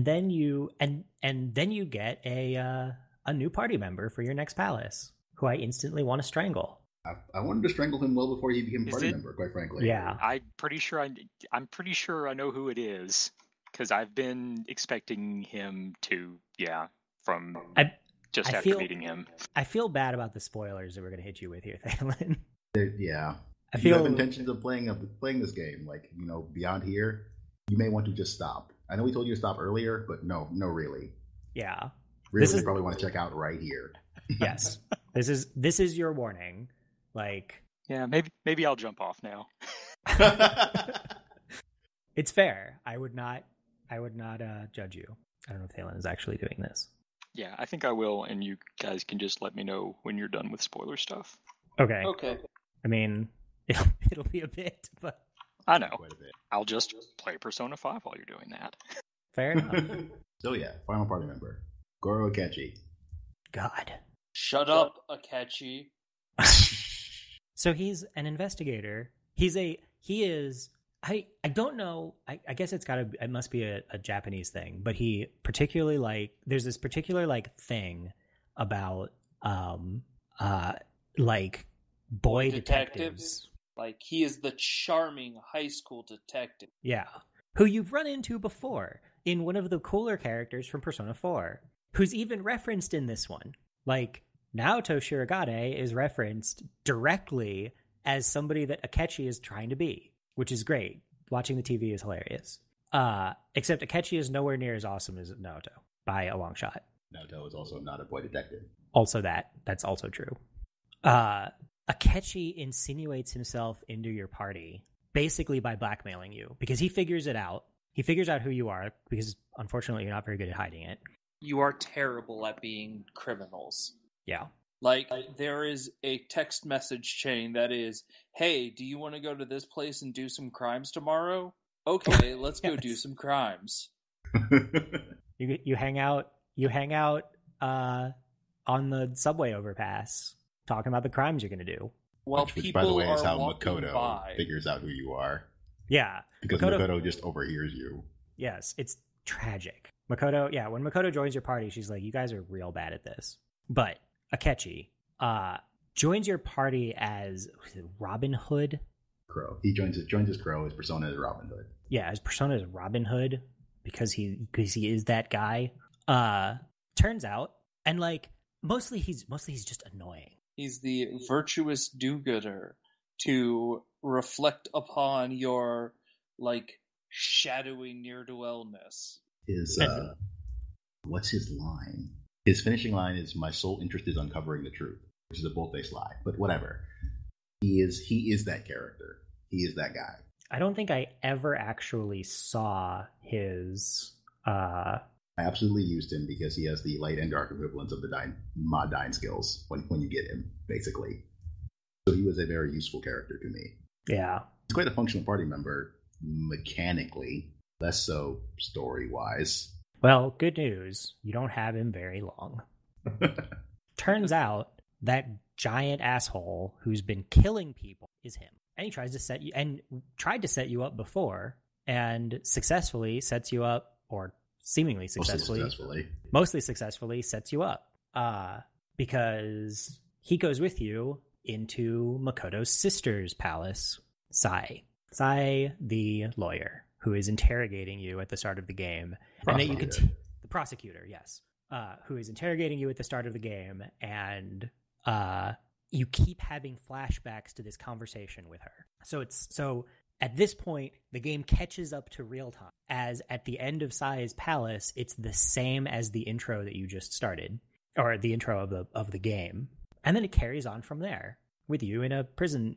then you get a new party member for your next palace, who I instantly want to strangle. I wanted to strangle him well before he became a party member, quite frankly. Yeah. I'm pretty sure I know who it is, because I've been expecting him to, from after meeting him. I feel bad about the spoilers that we're going to hit you with here, Thalen. Yeah. If you have intentions of playing this game, like, beyond here, you may want to just stop. I know we told you to stop earlier, but no, really. Yeah. Really, you probably want to check out right here. Yes. This is your warning. Like, yeah, maybe I'll jump off now. It's fair. I would not judge you. I don't know if Thalen is actually doing this. Yeah, I think I will, and you guys can just let me know when you're done with spoiler stuff. Okay. I mean, it'll be a bit, but I know. I'll just play Persona 5 while you're doing that. Fair enough. So yeah, final party member, Goro Akechi. God. Shut up, Akechi. So he's an investigator. I don't know. I guess it must be a Japanese thing, but he particularly there's this particular thing about boy detectives. Like, he is the charming high school detective. Yeah. Who you've run into before in one of the cooler characters from Persona 4, who's even referenced in this one. Like, Naoto Shirogane is referenced directly as somebody that Akechi is trying to be, which is great. Watching the TV is hilarious. Except Akechi is nowhere near as awesome as Naoto, by a long shot. Naoto is also not a boy detective. Also that's also true. Akechi insinuates himself into your party, basically by blackmailing you, because he figures it out. He figures out who you are, because unfortunately you're not very good at hiding it. You are terrible at being criminals. Yeah. Like, there is a text message chain that is, hey, do you want to go to this place and do some crimes tomorrow? Okay, let's go do some crimes. You hang out on the subway overpass talking about the crimes you're going to do. Well, which by the way, is how Makoto figures out who you are. Yeah. Because Makoto just overhears you. Yes, it's tragic. Makoto, when Makoto joins your party, she's like, you guys are real bad at this. But Akechi joins your party as Robin Hood? Crow. He joins his Crow. His persona is Robin Hood. Yeah, his persona is Robin Hood because he is that guy. Turns out, and mostly he's just annoying. He's the virtuous do-gooder to reflect upon your shadowy near-to-wellness. What's his line? His finishing line is, "My sole interest is uncovering the truth," which is a bold-faced lie, but whatever. He is that character. He is that guy. I don't think I ever actually saw his... I absolutely used him because he has the light and dark equivalents of the mod dying skills when you get him, basically. So he was a very useful character to me. Yeah. He's quite a functional party member, mechanically, less so story-wise. Well, good news. You don't have him very long. Turns out that giant asshole who's been killing people is him. And he tried to set you up before and successfully sets you up, or seemingly successfully, mostly successfully sets you up. Because he goes with you into Makoto's sister's palace, Sai, the lawyer, who is interrogating you at the start of the game. And that you can the prosecutor, yes. Who is interrogating you at the start of the game, and you keep having flashbacks to this conversation with her. So at this point, the game catches up to real time. As at the end of Sai's palace, it's the same as the intro that you just started, or the intro of the game, and then it carries on from there with you in a prison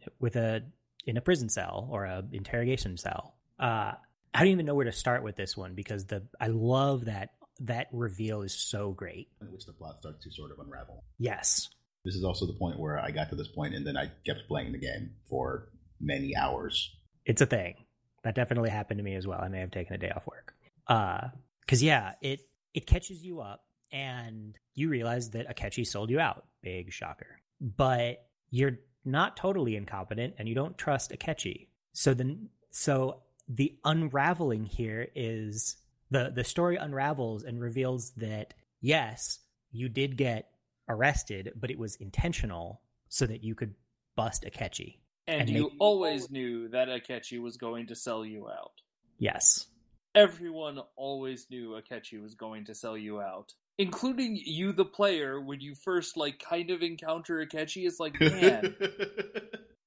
in a prison cell or a interrogation cell. I don't even know where to start with this one because I love that reveal is so great. In which the plot starts to sort of unravel. Yes. This is also the point where I got to this point and then I kept playing the game for many hours. It's a thing. That definitely happened to me as well. I may have taken a day off work. Because, yeah, it catches you up and you realize that Akechi sold you out. Big shocker. But you're not totally incompetent and you don't trust Akechi. So the unraveling here is the story unravels and reveals that, yes, you did get arrested, but it was intentional so that you could bust Akechi. And you always knew that Akechi was going to sell you out. Yes. Everyone always knew Akechi was going to sell you out. Including you, the player, when you first, kind of encounter Akechi, it's like, man,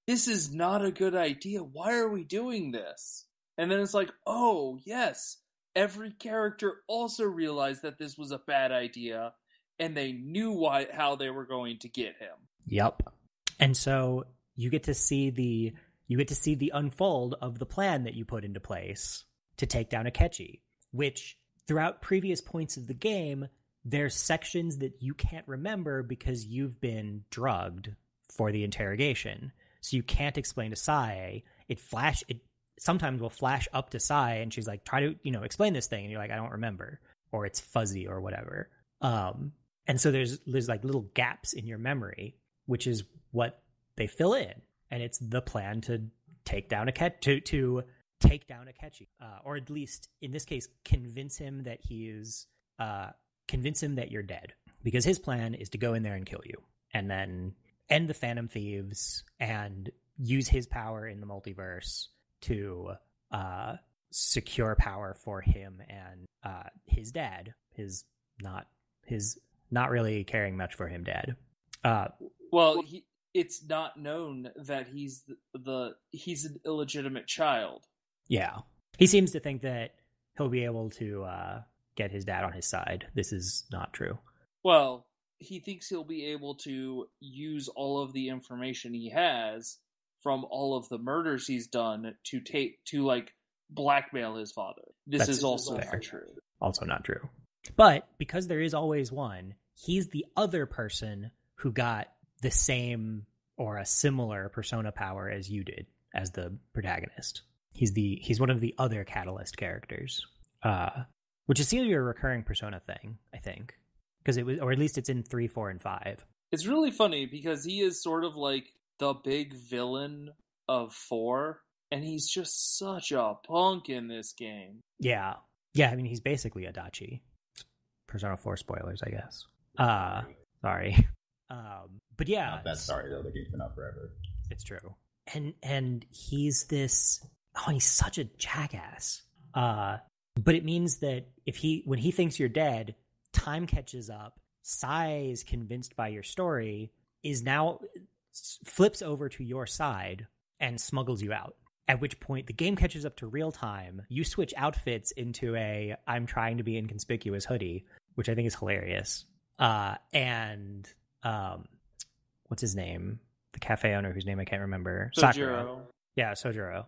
this is not a good idea. Why are we doing this? And then it's like, oh, yes, every character also realized that this was a bad idea, and they knew how they were going to get him. Yep. And so you get to see the unfold of the plan that you put into place to take down Akechi, which throughout previous points of the game, there's sections that you can't remember because you've been drugged for the interrogation. So you can't explain to Sai. It sometimes will flash up to Sai and she's like, try to, explain this thing. And you're like, I don't remember, or it's fuzzy or whatever. And so there's little gaps in your memory, which is what they fill in. And it's the plan to take down Akechi, or at least in this case, convince him that you're dead, because his plan is to go in there and kill you and then end the Phantom Thieves and use his power in the multiverse to secure power for him and his dad, his not really caring much for him dad. It's not known that he's an illegitimate child. Yeah. He seems to think that he'll be able to get his dad on his side. This is not true. Well, he thinks he'll be able to use all of the information he has from all of the murders he's done to blackmail his father. This is also not true. Also not true. But because there is always one, he's the other person who got the same or a similar persona power as you did as the protagonist. He's one of the other Catalyst characters, which is seems to be a recurring Persona thing, I think, because it was, or at least it's in 3, 4, and 5. It's really funny because he is sort of like the big villain of 4, and he's just such a punk in this game. Yeah. I mean, he's basically Adachi. Persona 4 spoilers, I guess. Sorry. But yeah, not that sorry though. The game's been out forever. It's true. And he's this. Oh, he's such a jackass. But it means that when he thinks you're dead, time catches up. Sai is convinced by your story, is now flips over to your side and smuggles you out. At which point the game catches up to real time. You switch outfits into a I'm trying to be inconspicuous hoodie, which I think is hilarious. And what's his name? The cafe owner whose name I can't remember. Sojiro. Sakura. Yeah, Sojiro.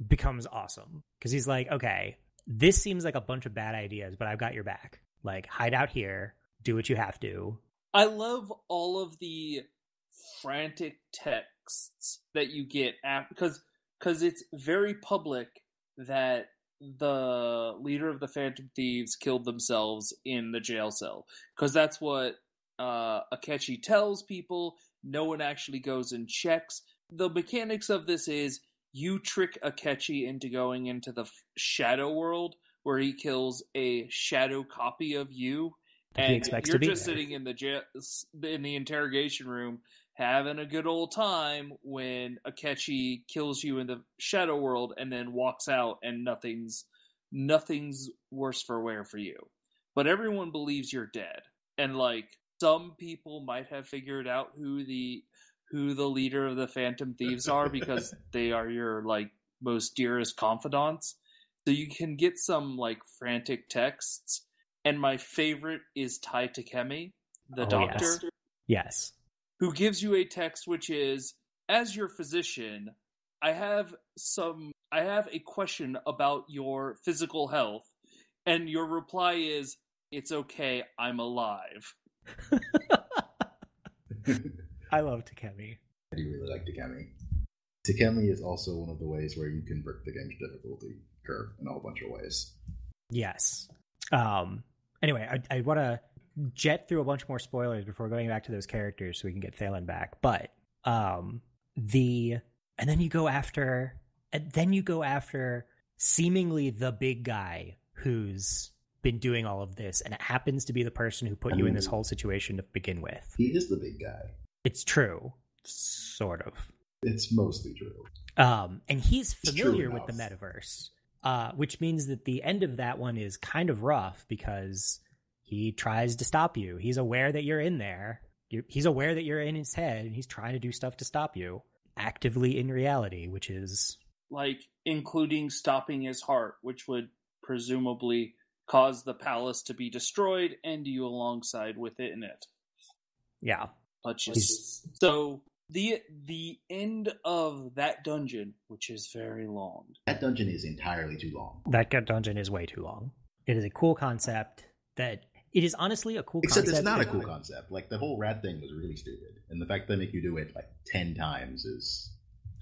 Becomes awesome. Because he's like, okay, this seems like a bunch of bad ideas, but I've got your back. Like, hide out here, do what you have to. I love all of the frantic texts that you get because it's very public that the leader of the Phantom Thieves killed themselves in the jail cell. Because that's what Akechi tells people. No one actually goes and checks. The mechanics of this is you trick Akechi into going into the shadow world where he kills a shadow copy of you. And you're just sitting in the interrogation room having a good old time when Akechi kills you in the shadow world and then walks out and nothing's worse for wear for you. But everyone believes you're dead. And some people might have figured out who who the leader of the Phantom Thieves are because they are your like most dearest confidants. So you can get some like frantic texts. And my favorite is Tai Takemi, the doctor. Yes. Who gives you a text which is, as your physician, I have a question about your physical health. And your reply is, it's okay, I'm alive. I love Takemi. I do really like Takemi. Takemi is also one of the ways where you can break the game's difficulty curve in a whole bunch of ways. Yes. Anyway, I want to jet through a bunch more spoilers before going back to those characters so we can get Thalen back. But and then you go after seemingly the big guy who's been doing all of this, and it happens to be the person who put you in this whole situation to begin with. He is the big guy. It's true, sort of. It's mostly true. And he's familiar with the metaverse, which means that the end of that one is kind of rough because he tries to stop you. He's aware that you're in there. He's aware that you're in his head, and he's trying to do stuff to stop you actively in reality, which is like including stopping his heart, which would presumably cause the palace to be destroyed and you alongside with it in it. Yeah. So the end of that dungeon, which is very long. That dungeon is entirely too long. That dungeon is way too long. It is a cool concept that it is honestly a cool Except concept. it's not a cool concept. Like the whole rat thing was really stupid. And the fact that they make you do it like 10 times is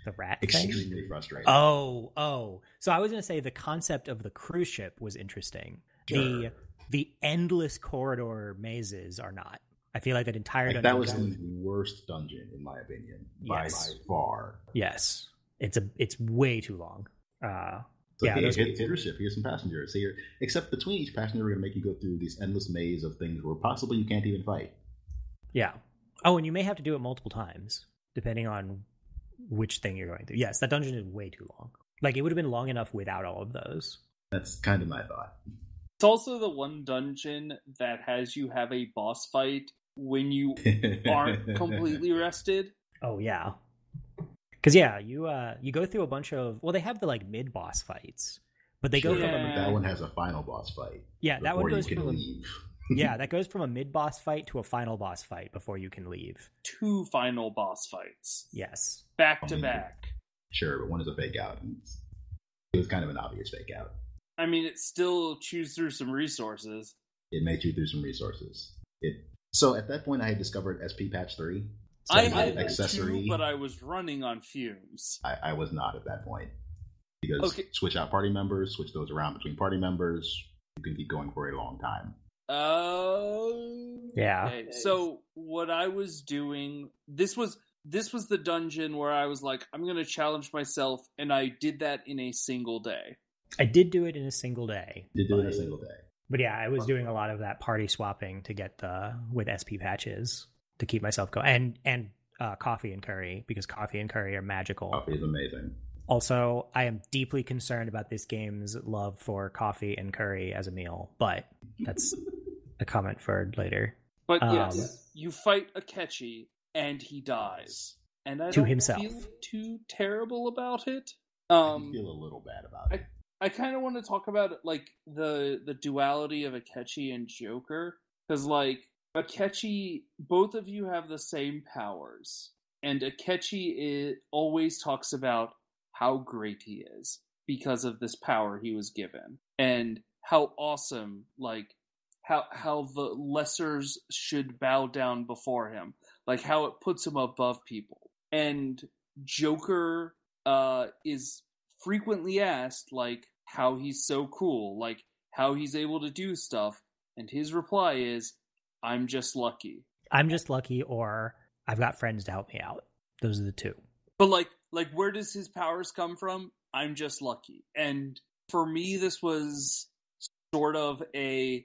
the rat extremely thing? frustrating. Oh. So I was going to say the concept of the cruise ship was interesting. Sure. The endless corridor mazes are not. I feel like that entire dungeon. That was the worst dungeon, in my opinion, by far. Yes, it's way too long. Hit your ship. Here's some passengers. Here, except between each passenger, we're going to make you go through this endless maze of things where possibly you can't even fight. Yeah. Oh, and you may have to do it multiple times depending on which thing you're going through. Yes, that dungeon is way too long. Like it would have been long enough without all of those. That's kind of my thought. It's also the one dungeon that has you have a boss fight when you aren't completely rested. Oh yeah, because you go through a bunch of they have the like mid boss fights, but they go from that one has a final boss fight. Yeah, that one goes from leave. that goes from a mid boss fight to a final boss fight before you can leave. 2 final boss fights. Yes, back to back. Sure, but one is a fake out. It was kind of an obvious fake out. I mean, it still chews through some resources. It may chew through some resources. So at that point, I had discovered SP Patch 3. So I had accessory, 2, but I was running on fumes. I was not at that point. Because switch out party members, switch those around between party members. You can keep going for a long time. Yeah. Okay. So what I was doing, this was the dungeon where I was like, I'm going to challenge myself, and I did that in a single day. I did do it in a single day. But yeah, I was doing a lot of that party swapping to get with SP patches to keep myself going, and coffee and curry, because coffee and curry are magical. Coffee is amazing. Also, I am deeply concerned about this game's love for coffee and curry as a meal, but that's a comment for later. But yes, you fight Akechi and he dies, and I to don't himself. Feel too terrible about it. I feel a little bad about it. I kind of want to talk about like the duality of Akechi and Joker, because like Akechi, both of you have the same powers, and Akechi always talks about how great he is because of this power he was given, and how awesome, like how the lessers should bow down before him, like how it puts him above people. And Joker is frequently asked, like, how he's so cool, like, how he's able to do stuff, and his reply is, I'm just lucky. I'm just lucky, or I've got friends to help me out. Those are the two. But, like where does his powers come from? I'm just lucky. And for me, this was sort of an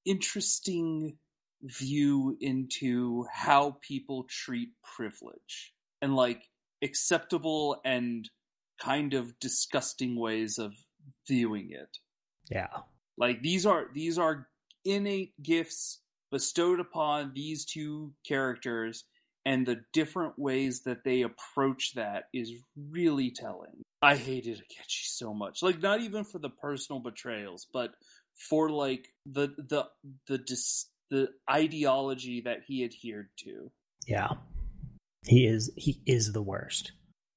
interesting view into how people treat privilege, and, like, acceptable and kind of disgusting ways of viewing it. Yeah. Like these are innate gifts bestowed upon these two characters, and the different ways that they approach that is really telling. I hated Akechi so much. Like, not even for the personal betrayals, but for like the ideology that he adhered to. Yeah. He is the worst.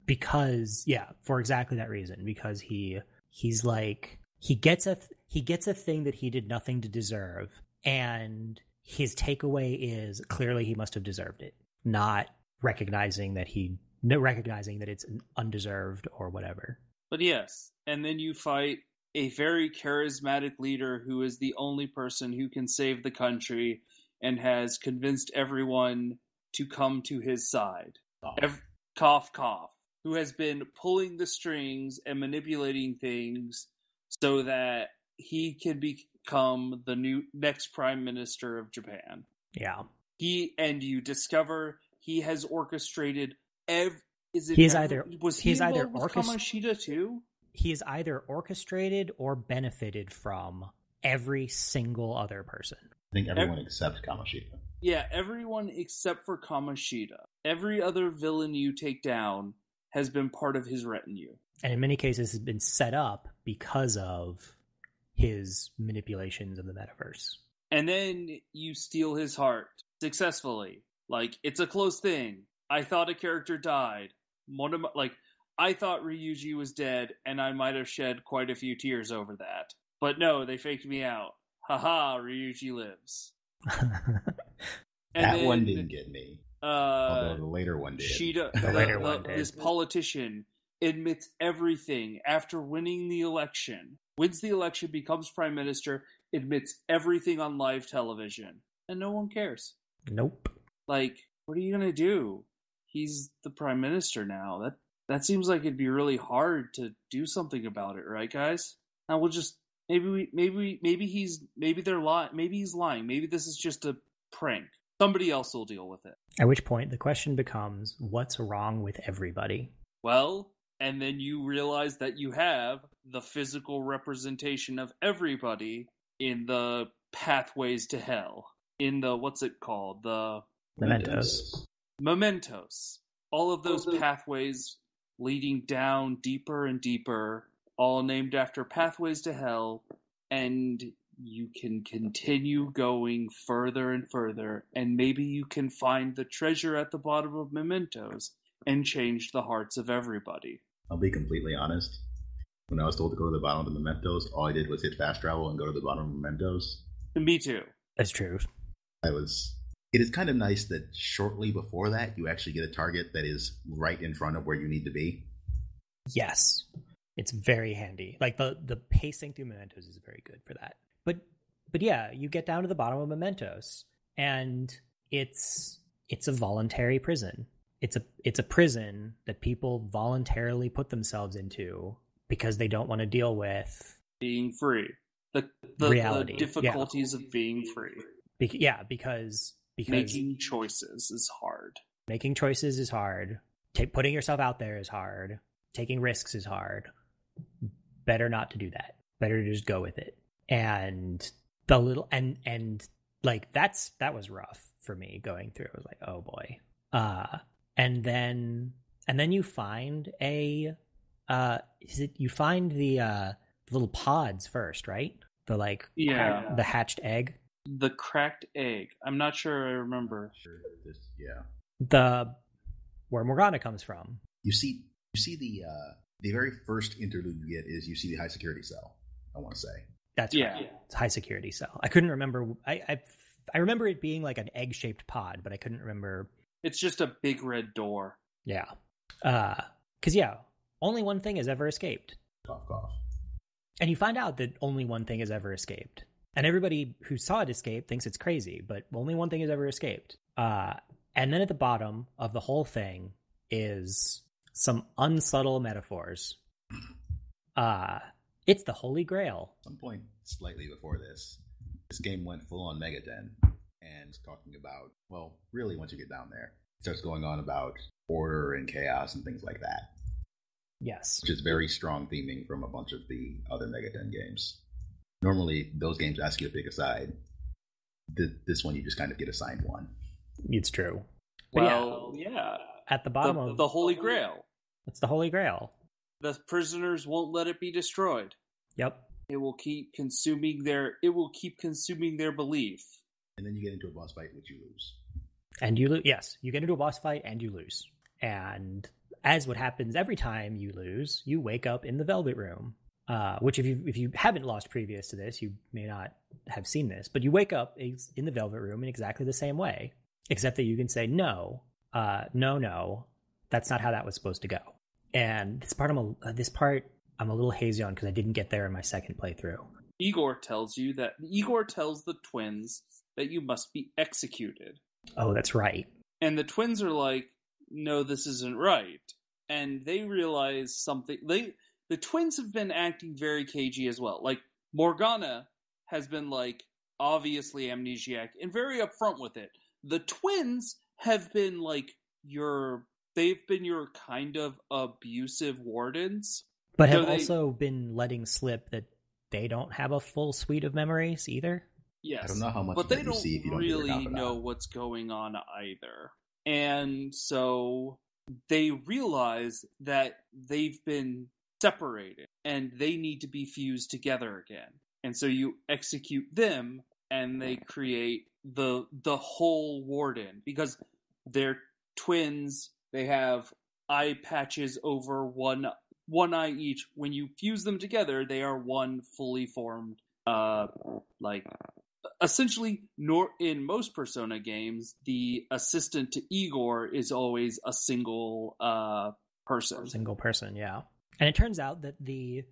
Because for exactly that reason. Because he's like, he gets a thing that he did nothing to deserve, and his takeaway is clearly he must have deserved it, not recognizing that it's undeserved or whatever. But yes, and then you fight a very charismatic leader who is the only person who can save the country and has convinced everyone to come to his side. Cough, cough. Who has been pulling the strings and manipulating things so that he can become the next prime minister of Japan. Yeah. You discover he has orchestrated was he involved with Kamoshida too? He is either orchestrated or benefited from every single other person. I think everyone except Kamoshida. Yeah, everyone except for Kamoshida. Every other villain you take down has been part of his retinue. And in many cases has been set up because of his manipulations of the metaverse. And then you steal his heart successfully. Like, it's a close thing. I thought a character died. I thought Ryuji was dead, and I might have shed quite a few tears over that. But no, they faked me out. Haha, Ryuji lives. That one didn't get me. Although the later one did. This politician admits everything after winning the election. Wins the election, becomes prime minister, admits everything on live television. And no one cares. Nope. Like, what are you going to do? He's the prime minister now. That seems like it'd be really hard to do something about it, right, guys? Now we'll just maybe he's lying. Maybe he's lying. Maybe this is just a prank. Somebody else will deal with it. At which point the question becomes, what's wrong with everybody? Well, and then you realize that you have the physical representation of everybody in the pathways to hell. In the, what's it called? The Mementos. All of those pathways leading down deeper and deeper, all named after pathways to hell, and you can continue going further and further, and maybe you can find the treasure at the bottom of Mementos and change the hearts of everybody. I'll be completely honest. When I was told to go to the bottom of the Mementos, all I did was hit fast travel and go to the bottom of Mementos. Me too. That's true. It is kind of nice that shortly before that, you actually get a target that is right in front of where you need to be. Yes. It's very handy. Like, the pacing through Mementos is very good for that. But yeah, you get down to the bottom of Mementos, and it's a voluntary prison. It's a prison that people voluntarily put themselves into because they don't want to deal with being free. The reality, the difficulties of being free. Because making choices is hard. Making choices is hard. Putting yourself out there is hard. Taking risks is hard. Better not to do that. Better to just go with it. And the little and like that was rough for me going through. I was like, oh boy. And then you find the little pods first, right? The hatched egg. The cracked egg. I'm not sure I remember. Where Morgana comes from. You see the very first interlude you get is you see the high security cell, I want to say. That's right. It's a high security cell. I couldn't remember. I remember it being like an egg-shaped pod, but I couldn't remember. It's just a big red door. Yeah. Because, only one thing has ever escaped. Cough, cough. And you find out that only one thing has ever escaped. And everybody who saw it escape thinks it's crazy, but only one thing has ever escaped. And then at the bottom of the whole thing is some unsubtle metaphors. It's the Holy Grail. At some point slightly before this game went full on Megaten and talking about, well, really once you get down there, it starts going on about order and chaos and things like that. Yes. Which is very strong theming from a bunch of the other Megaten games. Normally, those games ask you to pick a side. This one, you just kind of get assigned one. It's true. Well, yeah. At the bottom of the Holy Grail. It's the Holy Grail. The prisoners won't let it be destroyed. Yep. It will keep consuming their belief. And then you get into a boss fight, which you lose. And you lose. Yes, you get into a boss fight and you lose. And as what happens every time you lose, you wake up in the Velvet Room. Which, if you haven't lost previous to this, you may not have seen this. But you wake up in the Velvet Room in exactly the same way, except that you can say no, that's not how that was supposed to go. And this part I'm a little hazy on because I didn't get there in my second playthrough. Igor tells the twins that you must be executed. Oh, that's right. And the twins are like, no, this isn't right. And they realize something. The twins have been acting very cagey as well. Like, Morgana has been, like, obviously amnesiac and very upfront with it. The twins have been, like, they've been your kind of abusive wardens. But have also been letting slip that they don't have a full suite of memories either. Yes. I don't know how much but they don't really know what's going on either. And so they realize that they've been separated and they need to be fused together again. And so you execute them and they create the whole warden because they're twins. They have eye patches over one eye each. When you fuse them together, they are one fully formed, essentially, in most Persona games, the assistant to Igor is always a single person. Single person, yeah. And it turns out that the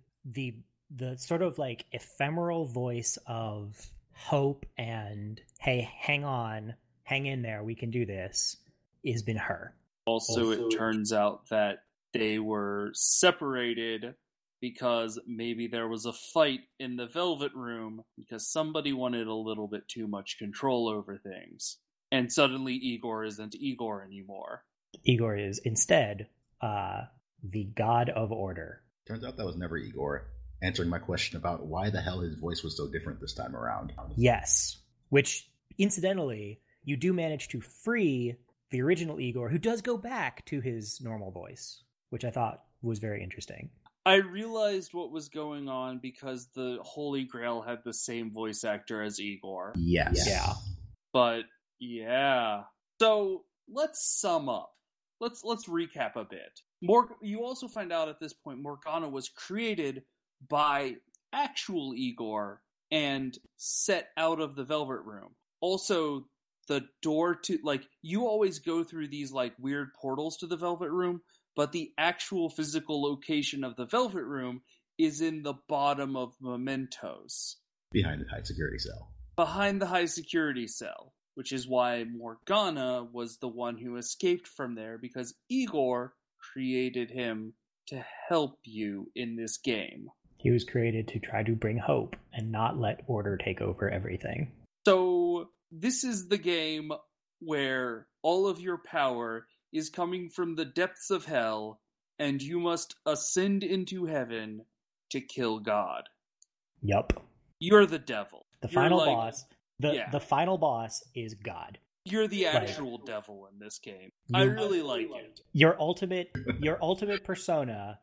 sort of like ephemeral voice of hope and, hey, hang on, hang in there, we can do this, has been her. Also, it turns out that they were separated because maybe there was a fight in the Velvet Room because somebody wanted a little bit too much control over things. And suddenly Igor isn't Igor anymore. Igor is instead the god of order. Turns out that was never Igor, answering my question about why the hell his voice was so different this time around. Yes, which, incidentally, you do manage to free the original Igor, who does go back to his normal voice, which I thought was very interesting. I realized what was going on because the Holy Grail had the same voice actor as Igor. Yes. Yeah. But, yeah. So, let's sum up. Let's recap a bit. You also find out at this point Morgana was created by actual Igor and set out of the Velvet Room. Also, the door to, you always go through these, weird portals to the Velvet Room, but the actual physical location of the Velvet Room is in the bottom of Mementos. Behind the high security cell. Behind the high security cell, which is why Morgana was the one who escaped from there, because Igor created him to help you in this game. He was created to try to bring hope and not let order take over everything. So, this is the game where all of your power is coming from the depths of hell, and you must ascend into heaven to kill God. Yup. You're the devil. The final boss. The final boss is God. You're the actual devil in this game. I really like it. Your ultimate persona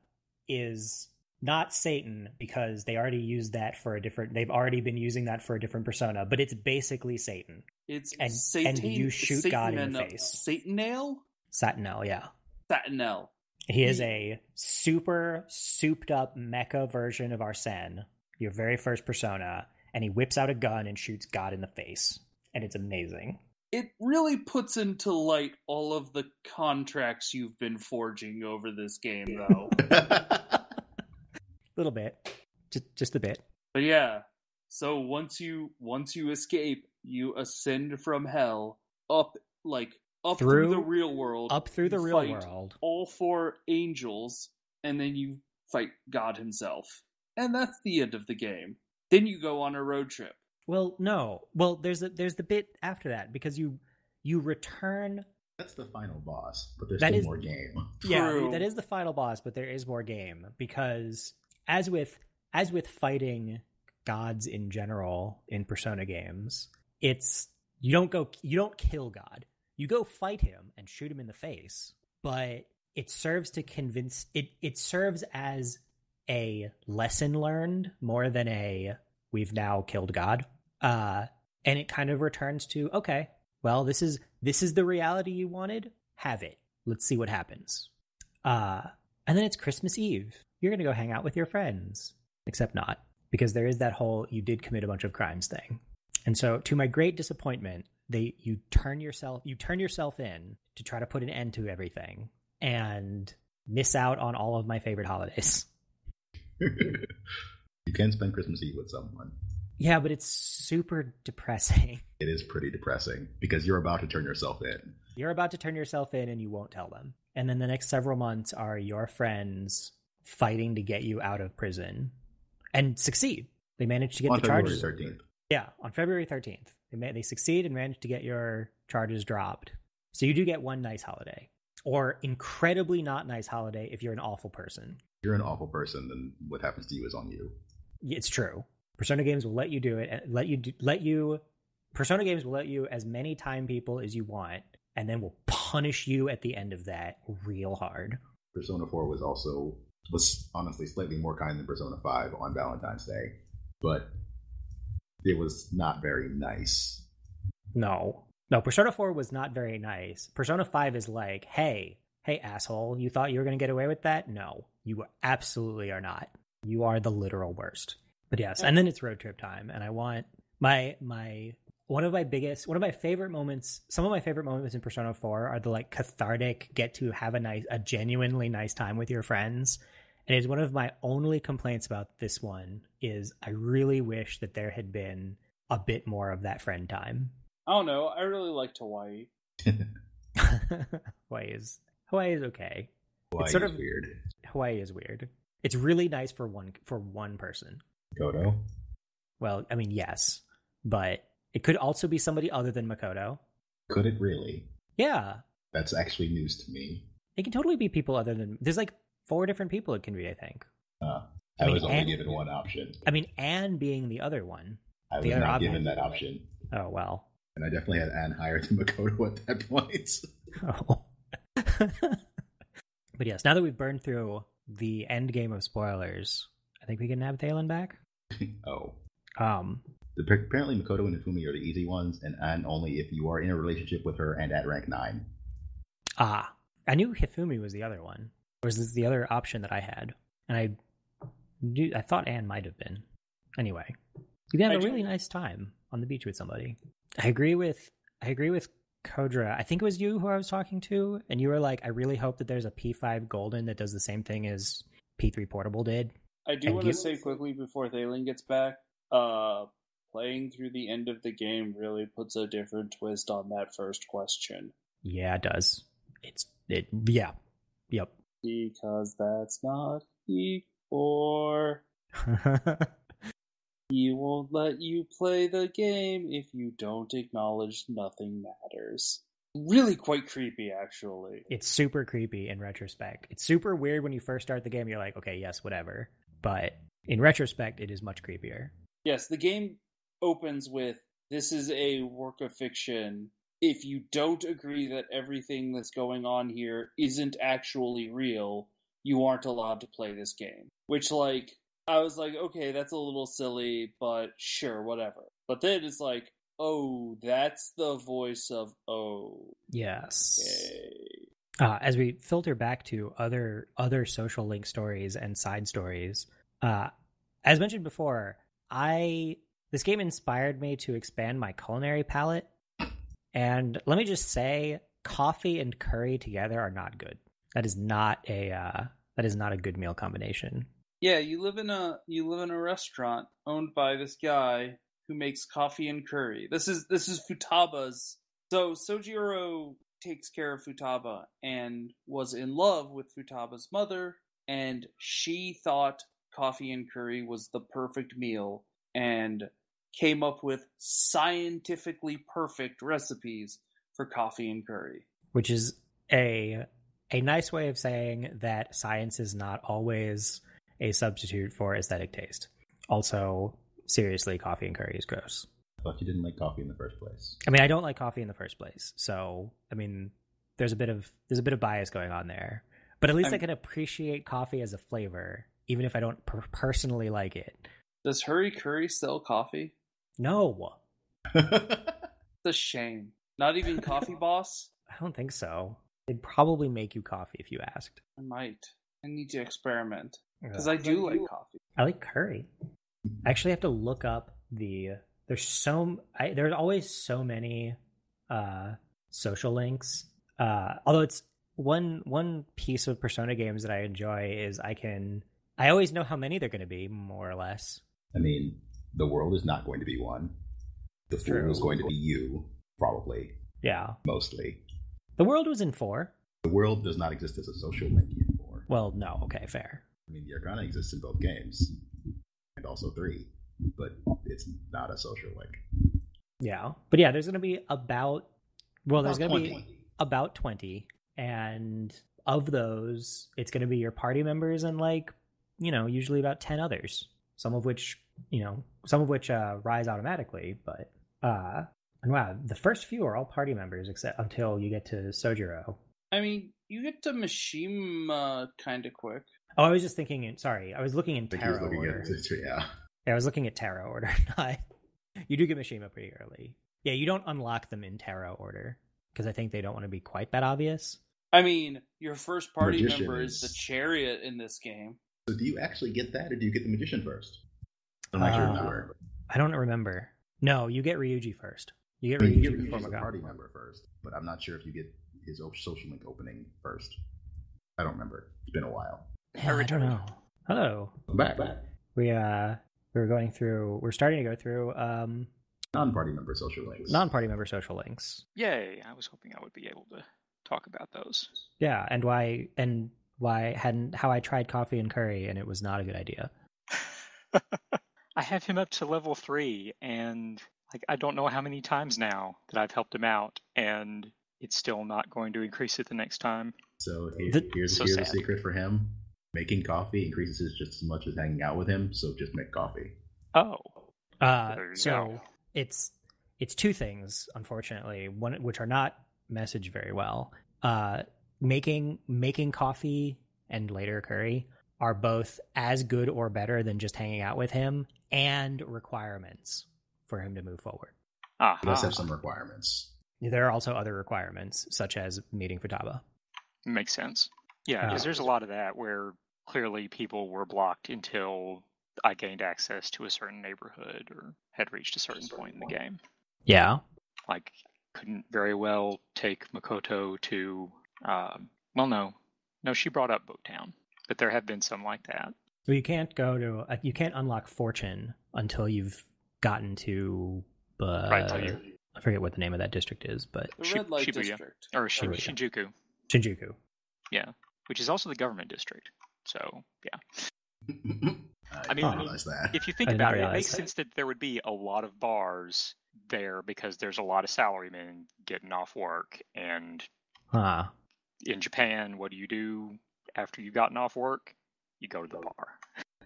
is not Satan, because they already used that for they've already been using that for a different persona, but it's basically Satan. It's Satan, and you shoot Satan God in the face. Satanel? Satanel, yeah. Satanel. He is a super souped up mecha version of Arsene, your very first persona, and he whips out a gun and shoots God in the face. And it's amazing. It really puts into light all of the contracts you've been forging over this game, though. A little bit. Just a bit. But yeah, so once you escape, you ascend from hell up through the real world. Up through the real world. All four angels, and then you fight God himself. And that's the end of the game. Then you go on a road trip. Well, no. Well, there's the bit after that, because you return. That's the final boss, but there's still more game. Yeah, that is the final boss, but there is more game, because as with fighting gods in general in Persona games, it's you don't kill God. You go fight him and shoot him in the face, but it serves to convince it serves as a lesson learned more than a we've now killed God. And it kind of returns to, okay, well, this is the reality you wanted. Have it. Let's see what happens. And then it's Christmas Eve. You're going to go hang out with your friends. Except not, because there is that whole you did commit a bunch of crimes thing. And so, to my great disappointment, you turn yourself in to try to put an end to everything and miss out on all of my favorite holidays. You can spend Christmas Eve with someone. Yeah, but it's super depressing. It is pretty depressing because you're about to turn yourself in. You're about to turn yourself in and you won't tell them. And then the next several months are your friends fighting to get you out of prison and succeed. They manage to get the charges. On February 13th. Yeah, on February 13th. They succeed and manage to get your charges dropped. So you do get one nice holiday. Or incredibly not nice holiday if you're an awful person. If you're an awful person, then what happens to you is on you. It's true. Persona games will let you do it. Persona games will let you as many time people as you want, and then will punish you at the end of that real hard. Persona 4 was honestly slightly more kind than Persona 5 on Valentine's Day, but it was not very nice. No, Persona 4 was not very nice. Persona 5 is like, hey asshole, you thought you were going to get away with that? No, you absolutely are not. You are the literal worst. But yes, and then it's road trip time, and I want one of my favorite moments. Some of my favorite moments in Persona 4 are the like cathartic get to have a genuinely nice time with your friends. And it's one of my only complaints about this one is I really wish that there had been a bit more of that friend time. I don't know. I really liked Hawaii. Hawaii is okay. Hawaii it's sort is of weird. Hawaii is weird. It's really nice for one person. Makoto? Well, I mean, yes, but it could also be somebody other than Makoto. Could it really? Yeah. That's actually news to me. It can totally be people other than... There's like 4 different people it can be, I think. I was only given one option. I mean, Anne being the other one. I was not given that option. Oh, well. And I definitely had Anne higher than Makoto at that point. Oh. But yes, now that we've burned through the end game of spoilers, I think we can have Thalen back. Oh. Apparently Makoto and Ifumi are the easy ones, and Anne only if you are in a relationship with her and at rank 9. I knew Hifumi was the other one. Or was this the other option that I had? And I thought Anne might have been. Anyway, you can have a really nice time on the beach with somebody. I agree with Kodra. I think it was you who I was talking to, and you were like, I really hope that there's a P5 Golden that does the same thing as P3 Portable did. I do want to say quickly before Thalen gets back, playing through the end of the game really puts a different twist on that first question. Yeah, it does. Yeah. Yep. Because that's not E4. He won't let you play the game if you don't acknowledge nothing matters. Really quite creepy, actually. It's super creepy in retrospect. It's super weird when you first start the game. You're like, okay, yes, whatever. But in retrospect, it is much creepier. Yes, the game opens with, this is a work of fiction. If you don't agree that everything that's going on here isn't actually real, you aren't allowed to play this game. Which, I was like, okay, that's a little silly, but sure, whatever. But then it's like, oh, that's the voice of O. Yes. Okay. As we filter back to other social link stories and side stories, as mentioned before, this game inspired me to expand my culinary palette. And let me just say, coffee and curry together are not good. That is not a good meal combination. Yeah, you live in a restaurant owned by this guy who makes coffee and curry. This is Futaba's. So Sojiro takes care of Futaba and was in love with Futaba's mother, and she thought coffee and curry was the perfect meal and came up with scientifically perfect recipes for coffee and curry. Which is a nice way of saying that science is not always a substitute for aesthetic taste. Also, seriously, coffee and curry is gross. thought you didn't like coffee in the first place. I mean, I don't like coffee in the first place, so I mean, there's a bit of bias going on there. But at least I can appreciate coffee as a flavor, even if I don't personally like it. Does Hurry Curry sell coffee? No. It's a shame. Not even Coffee Boss? I don't think so. They'd probably make you coffee if you asked. I might. I need to experiment. Because I do like coffee. I like curry. I actually have to look up there's always so many social links. Although it's one piece of Persona games that I enjoy is I always know how many they're going to be, more or less. I mean, the world is not going to be one. The fool is going to be you, probably. Yeah. Mostly. The world was in 4. The world does not exist as a social link in 4. Well, no, okay, fair. I mean, the Arcana exists in both games, and also 3, but it's not a social link. Yeah. But yeah, there's going to be about 20, and of those, it's going to be your party members and usually about 10 others, some of which rise automatically, but and wow, the first few are all party members except until you get to Sojiro. I mean, you get to Mishima kind of quick. Oh, I was just thinking. Sorry, I was looking in tarot order. Yeah, I was looking at tarot order. You do get Mishima pretty early. Yeah, you don't unlock them in tarot order because I think they don't want to be quite that obvious. I mean, your first party member is the chariot in this game. So do you actually get that, or do you get the magician first? I'm not sure remember. I don't remember. No, you get Ryuji first. You get Ryuji before Maga. Party member first, but I'm not sure if you get his social link opening first. I don't remember. It's been a while. Yeah, I don't know. Hello. I'm back. We're starting to go through non-party member social links. Non-party member social links. Yay! I was hoping I would be able to talk about those. Yeah, and how I tried coffee and curry and it was not a good idea. I have him up to level 3, and I don't know how many times now that I've helped him out, and it's still not going to increase it the next time. So here's a secret for him. Making coffee increases just as much as hanging out with him, so just make coffee. Oh. So it's two things, unfortunately, one which are not messaged very well. Making coffee and later curry are both as good or better than just hanging out with him, and requirements for him to move forward. He does have some requirements. There are also other requirements, such as meeting Futaba. Makes sense. Yeah, because there's a lot of that where clearly people were blocked until I gained access to a certain neighborhood or had reached a certain point in the game. Yeah. Couldn't very well take Makoto to... No, she brought up Booktown. But there have been some like that. Well, you can't you can't unlock Fortune until you've gotten to... I forget what the name of that district is, but... The Red Light Shibuya. District. Or Shinjuku. Shinjuku. Yeah, which is also the government district. So, yeah. I didn't realize that. If you think about it, it makes sense that there would be a lot of bars there because there's a lot of salarymen getting off work. And in Japan, what do you do after you've gotten off work? You go to the bar.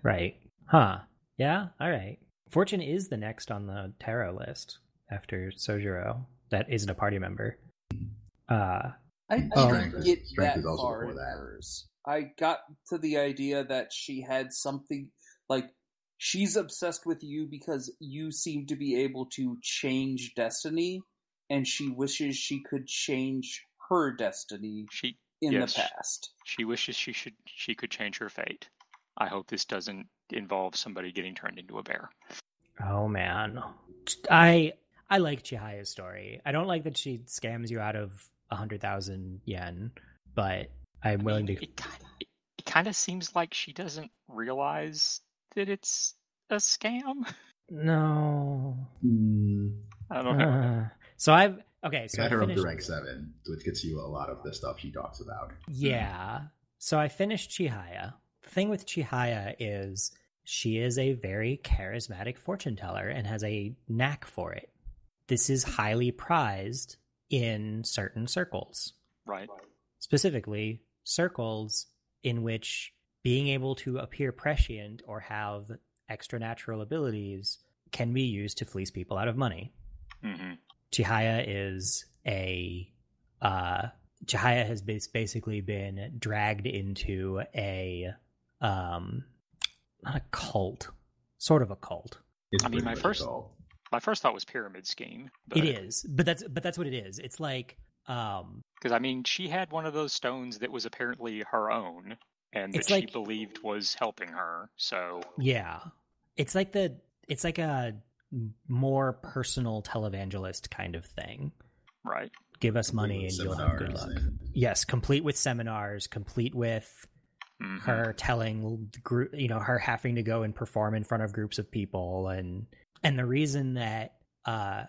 Right. Huh. Yeah, all right. Fortune is the next on the tarot list after Sojiro. That isn't a party member. I didn't get that far in hers. I got to the idea that she had something, she's obsessed with you because you seem to be able to change destiny, and she wishes she could change her destiny in the past. She wishes she could change her fate. I hope this doesn't involve somebody getting turned into a bear. Oh, man. I like Chihaya's story. I don't like that she scams you out of 100,000 yen, but I'm willing to... It kind of seems like she doesn't realize that it's a scam. No. I don't know. So I got her up to rank 7, which gets you a lot of the stuff she talks about. Yeah. So I finished Chihaya. The thing with Chihaya is she is a very charismatic fortune teller and has a knack for it. This is highly prized in certain circles. Right. Specifically, circles in which being able to appear prescient or have extranatural abilities can be used to fleece people out of money. Mm-hmm. Chihaya has basically been dragged into a not a cult, sort of a cult. My first thought was pyramid scheme. It is, but that's what it is. It's like because she had one of those stones that was apparently her own and that she believed was helping her. So yeah, it's like a more personal televangelist kind of thing, right? Give us money and you'll have good luck. Yes, complete with seminars, complete with her telling her having to go and perform in front of groups of people, and the reason that and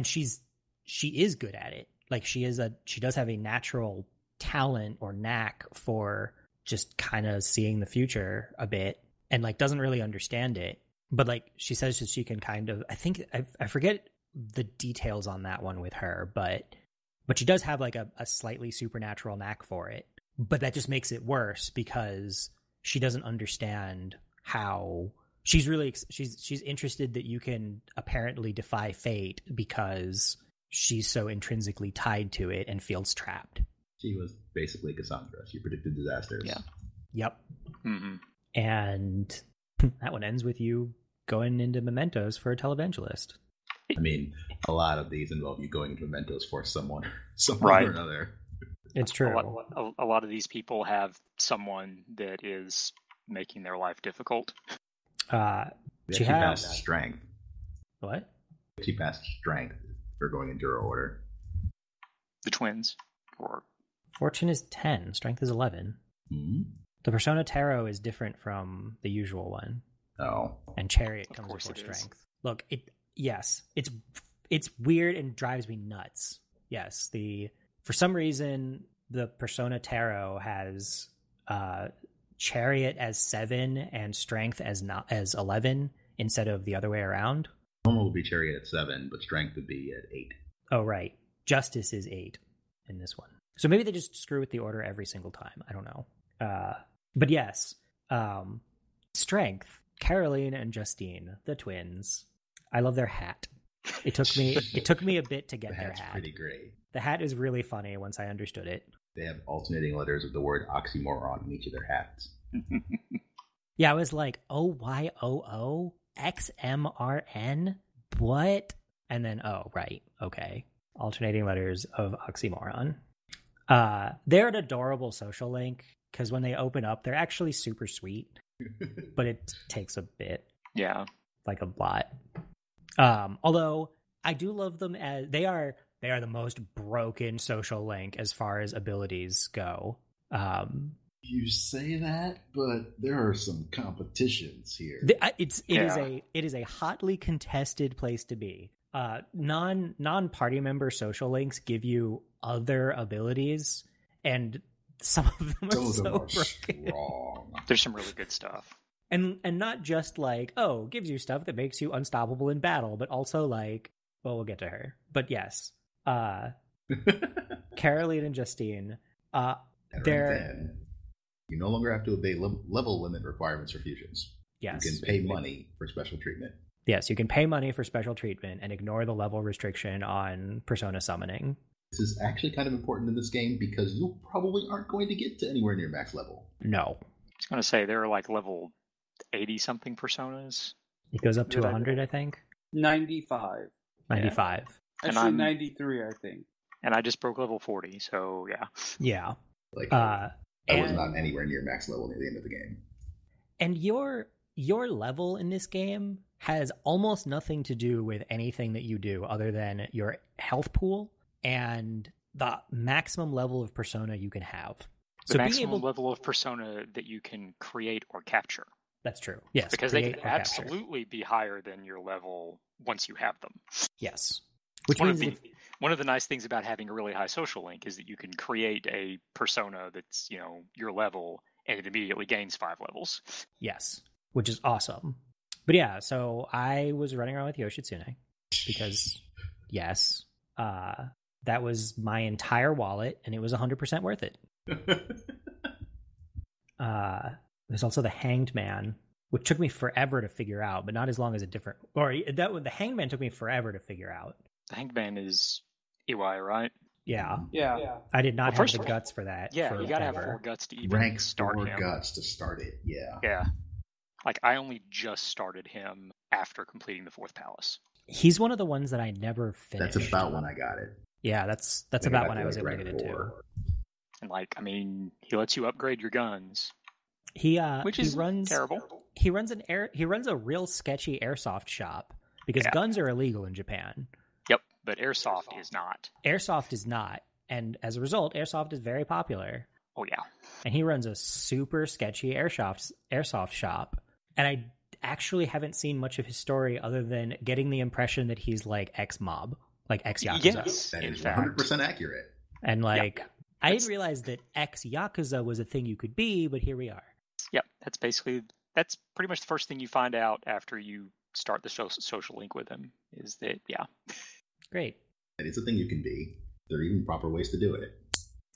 she is good at it. Like she does have a natural talent or knack for just kind of seeing the future a bit, and like doesn't really understand it. But like she says that she can kind of, I forget the details on that one with her, but she does have like a slightly supernatural knack for it. But that just makes it worse because she doesn't understand how she's interested that you can apparently defy fate because she's so intrinsically tied to it and feels trapped. She was basically Cassandra. She predicted disasters. Yeah. Yep. Mm-hmm. And that one ends with you going into mementos for a televangelist. A lot of these involve you going into mementos for someone right. or another. It's true. A lot of these people have someone that is making their life difficult. She passed strength. What? She passed strength for going into her order. The twins. Fortune is 10. Strength is 11. Mm-hmm. The Persona Tarot is different from the usual one. Oh. And Chariot comes before strength. Look, it's weird and drives me nuts. Yes, for some reason the Persona Tarot has Chariot as 7 and Strength as 11 instead of the other way around. Normal would be Chariot at 7, but Strength would be at 8. Oh right, Justice is 8 in this one. So maybe they just screw with the order every single time. I don't know. But yes, Strength, Caroline and Justine, the twins. I love their hat. It took me a bit to get their hat. That's pretty great. The hat is really funny once I understood it. They have alternating letters of the word oxymoron in each of their hats. Yeah, I was like, OYOO XMRN? What? And then, oh, right, okay. Alternating letters of oxymoron. They're an adorable social link, because when they open up, they're actually super sweet. But it takes a bit. Yeah. Like a lot. Although I do love them as they are the most broken social link as far as abilities go. You say that, but there are some competitions here. It is a hotly contested place to be. Non-party member social links give you other abilities, and some of them are so broken. Strong. There's some really good stuff. And not just like, gives you stuff that makes you unstoppable in battle, but also like, well, we'll get to her. But yes, Caroline and Justine, you no longer have to obey level limit requirements for fusions. Yes. You can pay money for special treatment. Yes, you can pay money for special treatment and ignore the level restriction on persona summoning. This is actually kind of important in this game because you probably aren't going to get to anywhere near max level. No. I was going to say, there are like level 80-something personas. It goes up to 100, I think. 95. 95. Yeah. Actually, 93, I think. And I just broke level 40, so yeah. Yeah. I was not anywhere near max level near the end of the game. And your level in this game has almost nothing to do with anything that you do other than your health pool and the maximum level of persona you can have. The maximum level of persona that you can create or capture. That's true. Yes. Because they can absolutely be higher than your level once you have them. Yes. Which means one of the nice things about having a really high social link is that you can create a persona that's, your level, and it immediately gains 5 levels. Yes. Which is awesome. But yeah, so I was running around with Yoshitsune because, yes, that was my entire wallet, and it was 100% worth it. There's also the Hanged Man, which took me forever to figure out, but not as long as a different. Or the Hangman took me forever to figure out. The Hangman is EY, right? Yeah. Yeah. I did not have the guts for that. Yeah, you gotta have forever. 4 guts to even Rank start 4 him. guts to start it. Yeah. Yeah. Like, I only just started him after completing the 4th palace. He's one of the ones that I never finished. That's about when I got it. Yeah, that's about when I was able to get into. And like, I mean, he lets you upgrade your guns. Which is runs terrible. He runs a real sketchy airsoft shop because guns are illegal in Japan. Yep, but airsoft is not. Airsoft is not, and as a result, airsoft is very popular. Oh yeah. And he runs a super sketchy airsoft shop. And I actually haven't seen much of his story other than getting the impression that he's like ex-mob, like ex-Yakuza. Yes, that in is fact. 100% accurate. And like, I didn't realize that ex-Yakuza was a thing you could be, but here we are. Yep, that's pretty much the first thing you find out after you start the social link with him, is that, Great. It is a thing you can be. There are even proper ways to do it.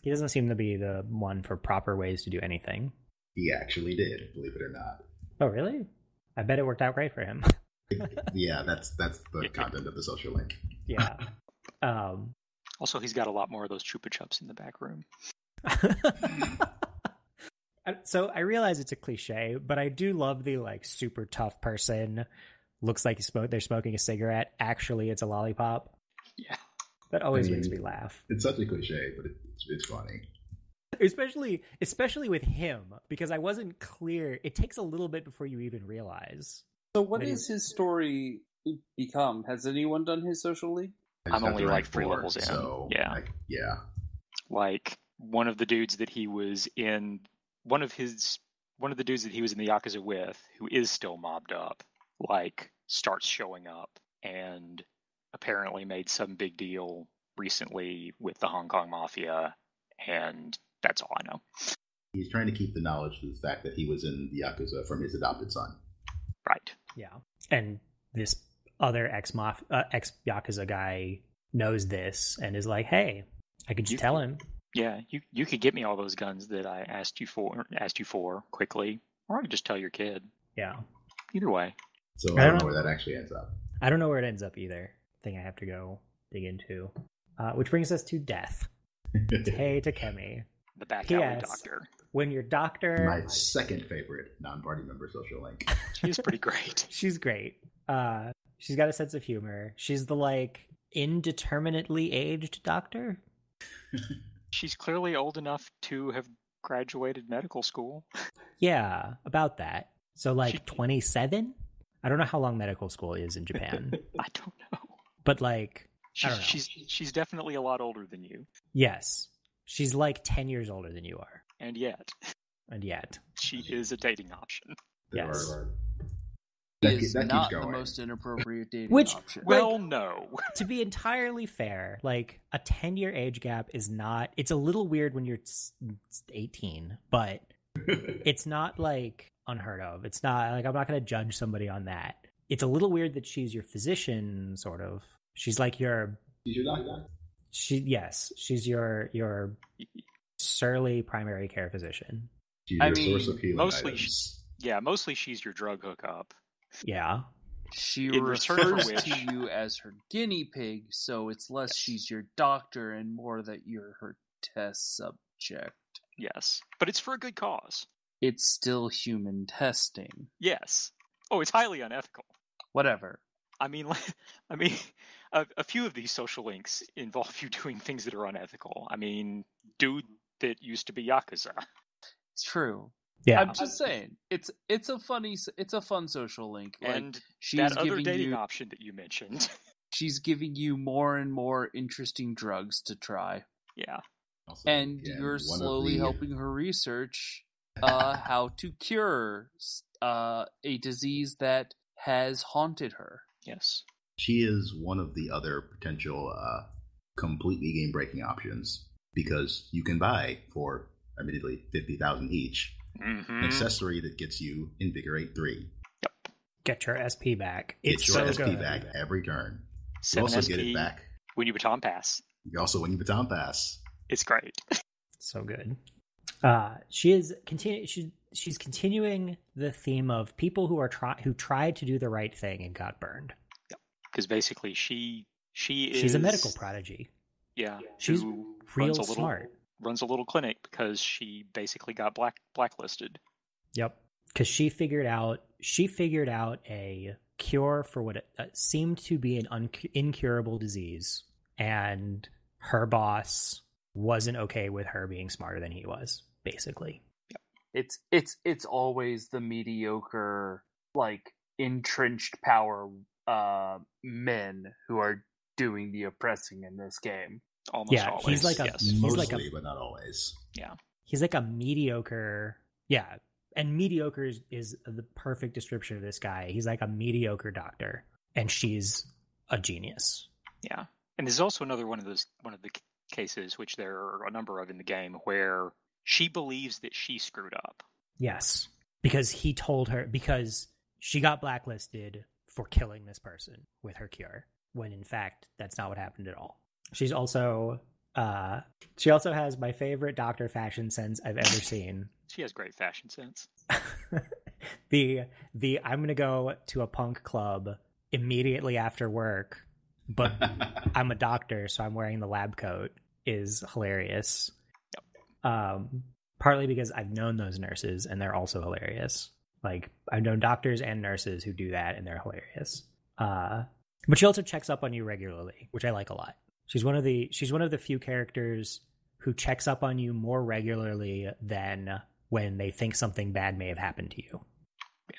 He doesn't seem to be the one for proper ways to do anything. He actually did, believe it or not. Oh, really? I bet it worked out great for him. Yeah, that's the content of the social link. Yeah. Also, he's got a lot more of those Chupa Chups in the back room. So I realize it's a cliche, but I do love the like super tough person. Looks like they're smoking a cigarette. Actually, it's a lollipop. Yeah. That always makes me laugh. It's such a cliche, but it's funny. Especially with him, because I wasn't clear. It takes a little bit before you even realize. So what is his story become? Has anyone done his social link? I'm only like 3 levels in. So, yeah. Like one of the dudes that he was in, one of the dudes that he was in the Yakuza with, who is still mobbed up, like starts showing up and apparently made some big deal recently with the Hong Kong Mafia, and that's all I know. He's trying to keep the knowledge of the fact that he was in the Yakuza from his adopted son. Right. Yeah. And this other ex-Yakuza guy knows this and is like, hey, I could just tell him. Yeah, you could get me all those guns that I asked you for quickly, or I could just tell your kid. Yeah. Either way. So I don't know where that actually ends up. I don't know where it ends up either. Thing I have to go dig into. Which brings us to death. Hey Takemi. The back alley doctor. When your doctor... My second favorite non-party member social link. She's pretty great. She's great. She's got a sense of humor. She's the like indeterminately aged doctor. She's clearly old enough to have graduated medical school. Yeah, about that. So like 27? I don't know how long medical school is in Japan. I don't know. But like, I don't know. She's definitely a lot older than you. Yes. She's like 10 years older than you are. And yet. She is a dating option. Yes. That is not the most inappropriate dating option. Well, no. To be entirely fair, like a 10-year age gap is not... It's a little weird when you're 18, but it's not like unheard of. It's not like I'm not going to judge somebody on that. It's a little weird that she's your physician, sort of. She's like your... She's your doctor? She's your surly primary care physician. She's your source of healing items. Mostly she's your drug hookup. Yeah. She refers to you as her guinea pig, so it's less she's your doctor and more that you're her test subject. Yes, but it's for a good cause. It's still human testing. Yes. Oh, it's highly unethical. Whatever. I mean, a few of these social links involve you doing things that are unethical. I mean, dude that used to be Yakuza. It's true. Yeah, I'm just saying it's a fun social link. And like, she's that other dating option that you mentioned. She's giving you more and more interesting drugs to try. Yeah, and you're slowly helping her research how to cure a disease that has haunted her. Yes, she is one of the other potential completely game-breaking options because you can buy for admittedly 50,000 each. Mm-hmm. An accessory that gets you Invigorate 3. Yep. Get your SP back. It's your so SP good. back every turn. You 7 also SP, get it back when you baton pass. You also win your baton pass. It's great. So good. She is she's continuing the theme of people who tried to do the right thing and got burned. Yep. Because basically she's a medical prodigy. Yeah. She's real smart. Runs a little clinic because she basically got blacklisted. Yep. Because she figured out a cure for what seemed to be an incurable disease, and her boss wasn't okay with her being smarter than he was, basically. Yep. It's always the mediocre, like, entrenched power men who are doing the oppressing in this game. Almost always. Mostly, but not always. Yeah. He's like a mediocre. Yeah. And mediocre is the perfect description of this guy. He's like a mediocre doctor, and she's a genius. Yeah. And there's also another one of the cases, which there are a number of in the game, where she believes that she screwed up. Yes. Because he told her, because she got blacklisted for killing this person with her cure, when in fact that's not what happened at all. She also has my favorite doctor fashion sense I've ever seen. She has great fashion sense. the I'm gonna go to a punk club immediately after work, but I'm a doctor, so I'm wearing the lab coat is hilarious. Yep. Partly because I've known those nurses and they're also hilarious. Like, I've known doctors and nurses who do that and they're hilarious. But she also checks up on you regularly, which I like a lot. She's one of the few characters who checks up on you more regularly than when they think something bad may have happened to you. Yeah.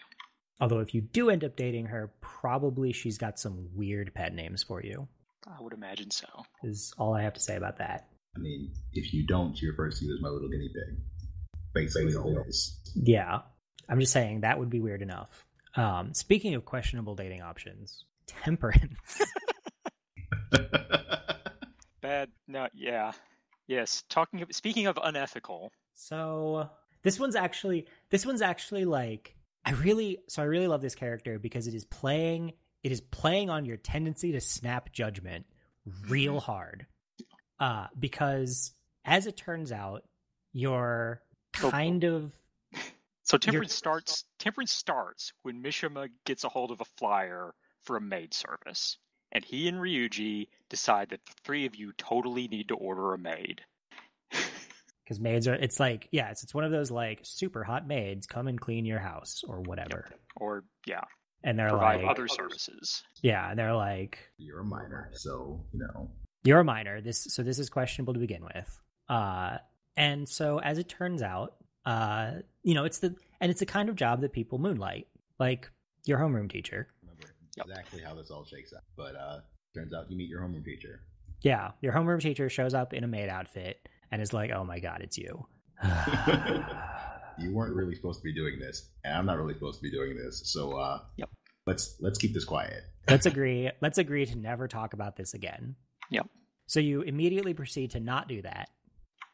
Although if you do end up dating her, probably she's got some weird pet names for you. I would imagine so. Is all I have to say about that. I mean, if you don't, she refers to you as my little guinea pig. Basically always. Yeah. I'm just saying that would be weird enough. Speaking of questionable dating options, temperance. Bad. No. Yeah. Yes. Speaking of unethical. So this one's actually like I really love this character because it is playing on your tendency to snap judgment real hard. Because as it turns out, you're kind of. So temperance starts when Mishima gets a hold of a flyer for a maid service, and he and Ryuji decide that the three of you totally need to order a maid. Because maids are, it's like, yeah, it's one of those like super hot maids come and clean your house or whatever. Yep. Or yeah, and they're provide like other services. Yeah, they're like, you're a minor, so you know. You're a minor. This is questionable to begin with. And so as it turns out, it's the kind of job that people moonlight, like your homeroom teacher. Remember exactly how this all shakes out, but turns out you meet your homeroom teacher. Yeah, your homeroom teacher shows up in a maid outfit and is like, "Oh my god, it's you." You weren't really supposed to be doing this, and I'm not really supposed to be doing this. So, yep. Let's keep this quiet. Let's agree to never talk about this again. Yep. So you immediately proceed to not do that.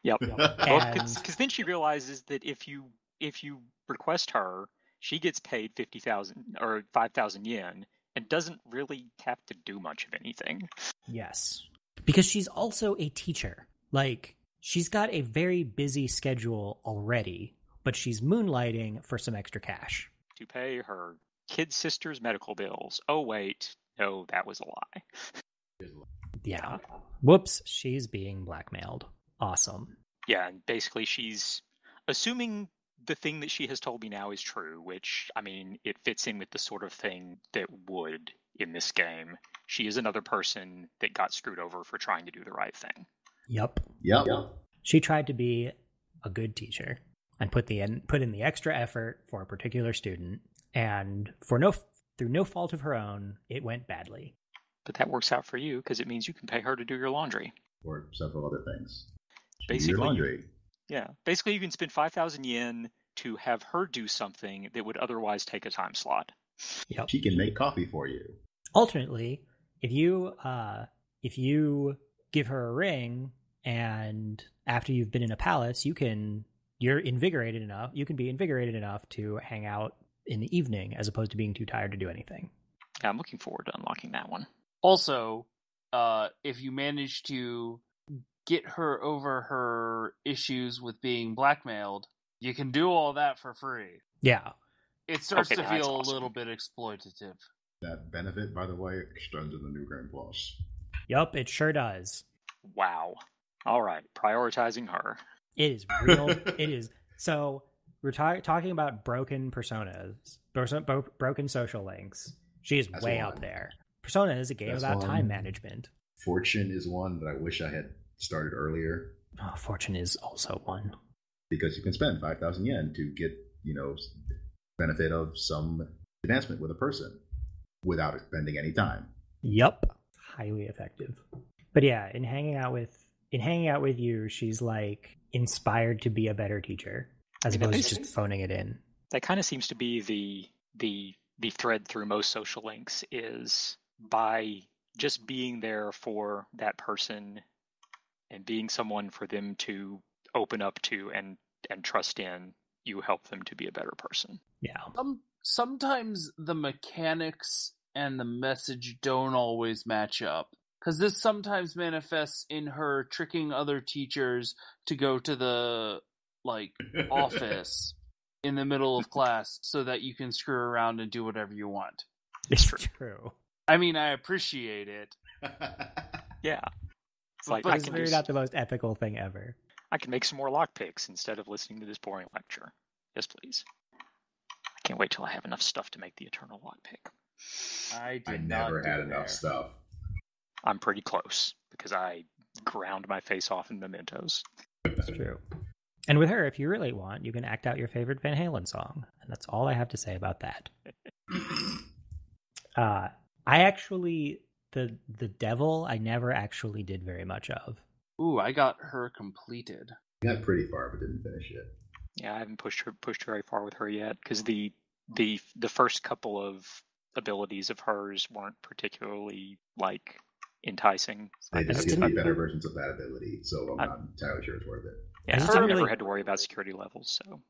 Yep. Because then she realizes that if you request her, she gets paid 50,000 or 5,000 yen and doesn't really have to do much of anything. Yes. Because she's also a teacher. Like, she's got a very busy schedule already, but she's moonlighting for some extra cash. To pay her kid sister's medical bills. Oh, wait. No, that was a lie. Yeah. Whoops. She's being blackmailed. Awesome. Yeah, and basically she's assuming the thing that she has told me now is true, which, I mean, it fits in with the sort of thing that would in this game. She is another person that got screwed over for trying to do the right thing. Yep. She tried to be a good teacher and put in the extra effort for a particular student, and through no fault of her own, it went badly. But that works out for you because it means you can pay her to do your laundry. Or several other things. Basically, your laundry. Yeah. Basically, you can spend 5,000 yen to have her do something that would otherwise take a time slot. Yep. She can make coffee for you. Alternately, if you give her a ring, and after you've been in a palace, you can be invigorated enough to hang out in the evening as opposed to being too tired to do anything. Yeah, I'm looking forward to unlocking that one. Also, if you manage to get her over her issues with being blackmailed, you can do all that for free. Yeah. It starts Okay, to that's feel awesome. a little bit exploitative. That benefit, by the way, extends in the New Game Plus. Yup, it sure does. Wow. All right, prioritizing her. It is real. It is. So we're talking about broken personas, broken social links. She is way up there. Persona is a game about time management. Fortune is one that I wish I had started earlier. Oh, Fortune is also one. Because you can spend 5,000 yen to get, benefit of some advancement with a person without spending any time. Yup. Highly effective. But yeah, in hanging out with you, she's like inspired to be a better teacher as opposed to just phoning it in. That kind of seems to be the thread through most social links, is by just being there for that person and being someone for them to open up to and trust in, you help them to be a better person. Yeah. Sometimes the mechanics and the message don't always match up. Because this sometimes manifests in her tricking other teachers to go to the, office in the middle of class so that you can screw around and do whatever you want. It's true. I mean, I appreciate it. Yeah. It's like, but it's really not the most ethical thing ever. I can make some more lockpicks instead of listening to this boring lecture. Yes, please. I can't wait till I have enough stuff to make the eternal lockpick. I never had enough stuff. I'm pretty close, because I ground my face off in mementos. That's true. And with her, if you really want, you can act out your favorite Van Halen song. And that's all I have to say about that. I actually, the devil, I never actually did very much of. Ooh, I got her completed. Got pretty far, but didn't finish it. Yeah, I haven't pushed very far with her yet, because the first couple of abilities of hers weren't particularly, enticing. They just give me better versions of that ability, so I'm not entirely sure it's worth it. Yeah, I never had to worry about security levels, so...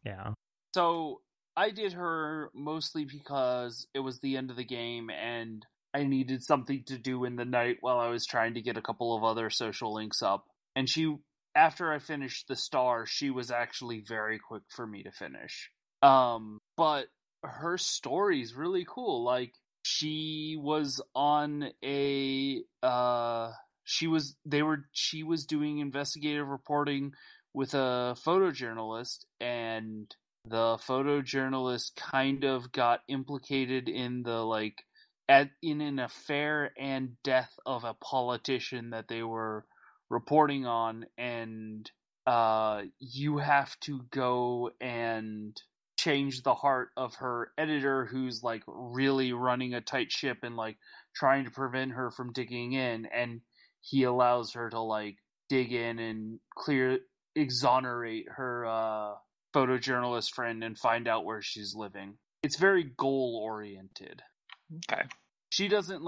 Yeah. So, I did her mostly because it was the end of the game, and I needed something to do in the night while I was trying to get a couple of other social links up. And after I finished the star, she was actually very quick for me to finish. But her story's really cool. She was on she was doing investigative reporting with a photojournalist, and the photojournalist kind of got implicated in the in an affair and death of a politician that they were reporting on, and you have to go and change the heart of her editor, who's really running a tight ship and trying to prevent her from digging in, and he allows her to dig in and exonerate her photojournalist friend and find out where she's living. It's very goal oriented. Okay. She doesn't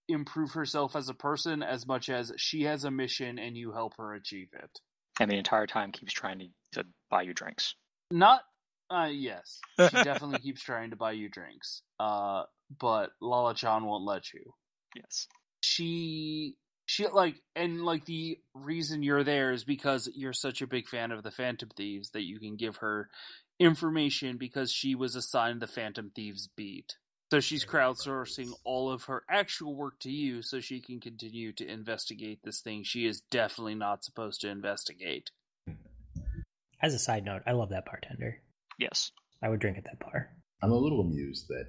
improve herself as a person as much as she has a mission and you help her achieve it. And the entire time keeps trying to buy you drinks. Yes. She definitely keeps trying to buy you drinks. But Lala-chan won't let you. Yes. She the reason you're there is because you're such a big fan of the Phantom Thieves that you can give her information because she was assigned the Phantom Thieves beat. So she's crowdsourcing all of her actual work to you so she can continue to investigate this thing she is definitely not supposed to investigate. As a side note, I love that bartender. Yes. I would drink at that bar. I'm a little amused that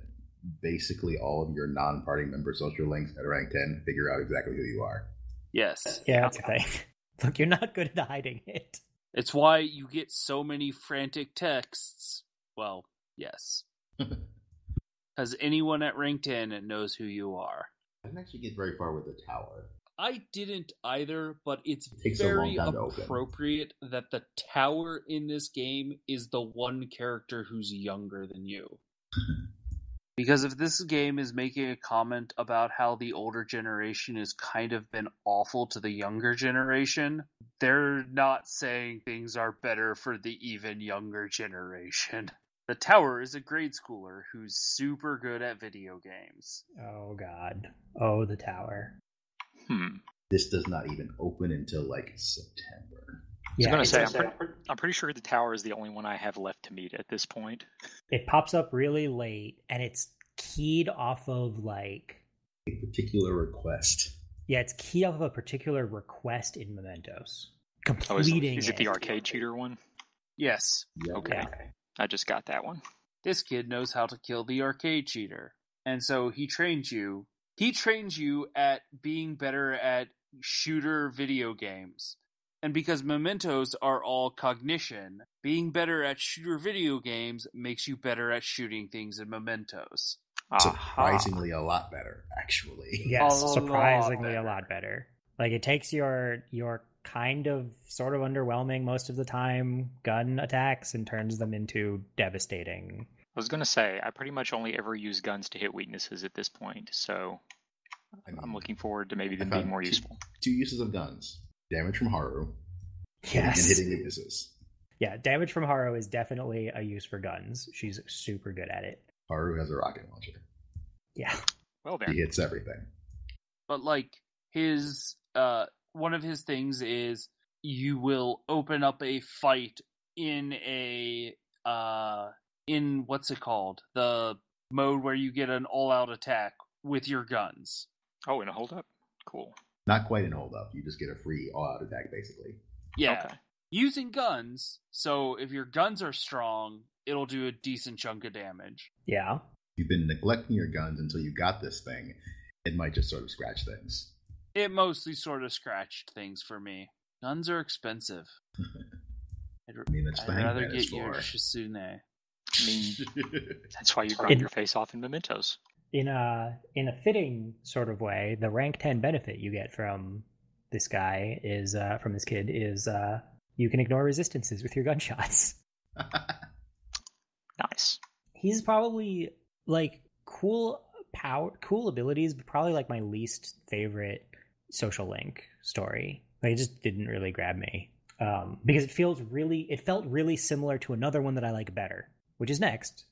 basically all of your non-party member social links at rank 10 figure out exactly who you are. Yes. Yeah, that's a thing. Look, you're not good at hiding it. It's why you get so many frantic texts. Well, yes. Because anyone at rank 10 knows who you are. I didn't actually get very far with the tower. I didn't either, but it takes a very long time to open. appropriate that the tower in this game is the one character who's younger than you. Because if this game is making a comment about how the older generation has kind of been awful to the younger generation, they're not saying things are better for the even younger generation. The tower is a grade schooler who's super good at video games. Oh, God. Oh, the tower. This does not even open until September. Yeah, I was going to say, I'm pretty sure the tower is the only one I have left to meet at this point. It pops up really late, and it's keyed off of like a particular request. Yeah, it's keyed off of a particular request in Mementos. Completing is it the arcade cheater one? Yes. Yep. Okay. Yeah. I just got that one. This kid knows how to kill the arcade cheater. And so he trains you. He trains you at being better at shooter video games. And because Mementos are all cognition, being better at shooter video games makes you better at shooting things in Mementos. Surprisingly a lot better, actually. Yes, surprisingly a lot better. Like, it takes your kind of sort of underwhelming most of the time gun attacks and turns them into devastating. I was going to say, I pretty much only ever use guns to hit weaknesses at this point, so I'm looking forward to maybe them being more useful. Two uses of guns. Damage from Haru. Yes. And hitting weaknesses. Yeah, damage from Haru is definitely a use for guns. She's super good at it. Haru has a rocket launcher. Yeah. Well then. He hits everything. But like his one of his things is you will open up a fight in a in what's it called? The mode where you get an all-out attack with your guns. Oh, in a hold up? Cool. Not quite in hold up. You just get a free all-out attack, basically. Yeah. Okay. Using guns, so if your guns are strong, it'll do a decent chunk of damage. Yeah. You've been neglecting your guns until you got this thing. It might just sort of scratch things. It mostly sort of scratched things for me. Guns are expensive. I mean, that's the I'd rather hangman is get your for. Shizune. I mean, that's why you grind your face off in Mementos. In a fitting sort of way, the rank 10 benefit you get from this guy is from this kid is you can ignore resistances with your gunshots. Nice. He's probably like cool abilities, but probably like my least favorite social link story. Like, it just didn't really grab me because it felt really similar to another one that I like better, which is next.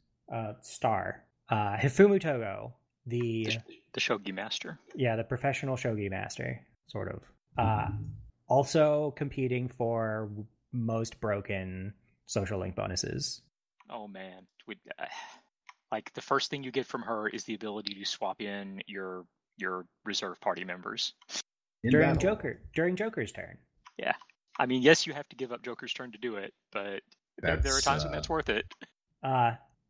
Star Hifumu Togo, the shogi master. Yeah, the professional shogi master, sort of. Also competing for most broken social link bonuses. Oh man, like the first thing you get from her is the ability to swap in your reserve party members during Joker's turn. Yeah, I mean, yes, you have to give up Joker's turn to do it, but there are times when that's worth it.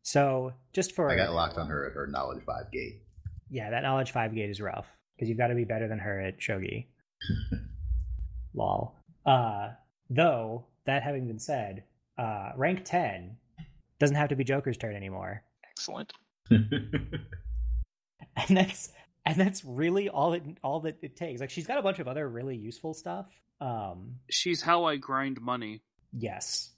So just for I got locked on her at her knowledge 5 gate. Yeah, that knowledge 5 gate is rough because you've got to be better than her at shogi. Lol. Though that having been said, rank 10 doesn't have to be Joker's turn anymore. Excellent. And that's really all that it takes. Like, she's got a bunch of other really useful stuff. She's how I grind money. Yes.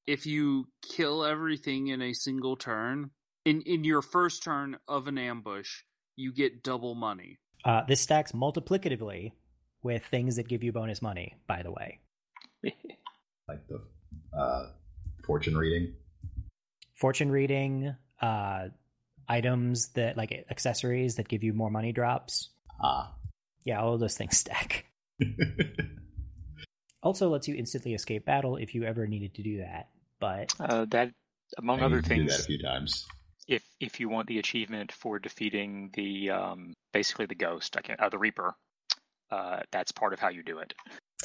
If you kill everything in a single turn, in your first turn of an ambush, you get double money. This stacks multiplicatively with things that give you bonus money, by the way. Like the fortune reading. Items that, like accessories that give you more money drops. Yeah, all of those things stack. Also lets you instantly escape battle if you ever needed to do that. But that, among other things, do that a few times. If you want the achievement for defeating the basically the ghost, the Reaper, that's part of how you do it.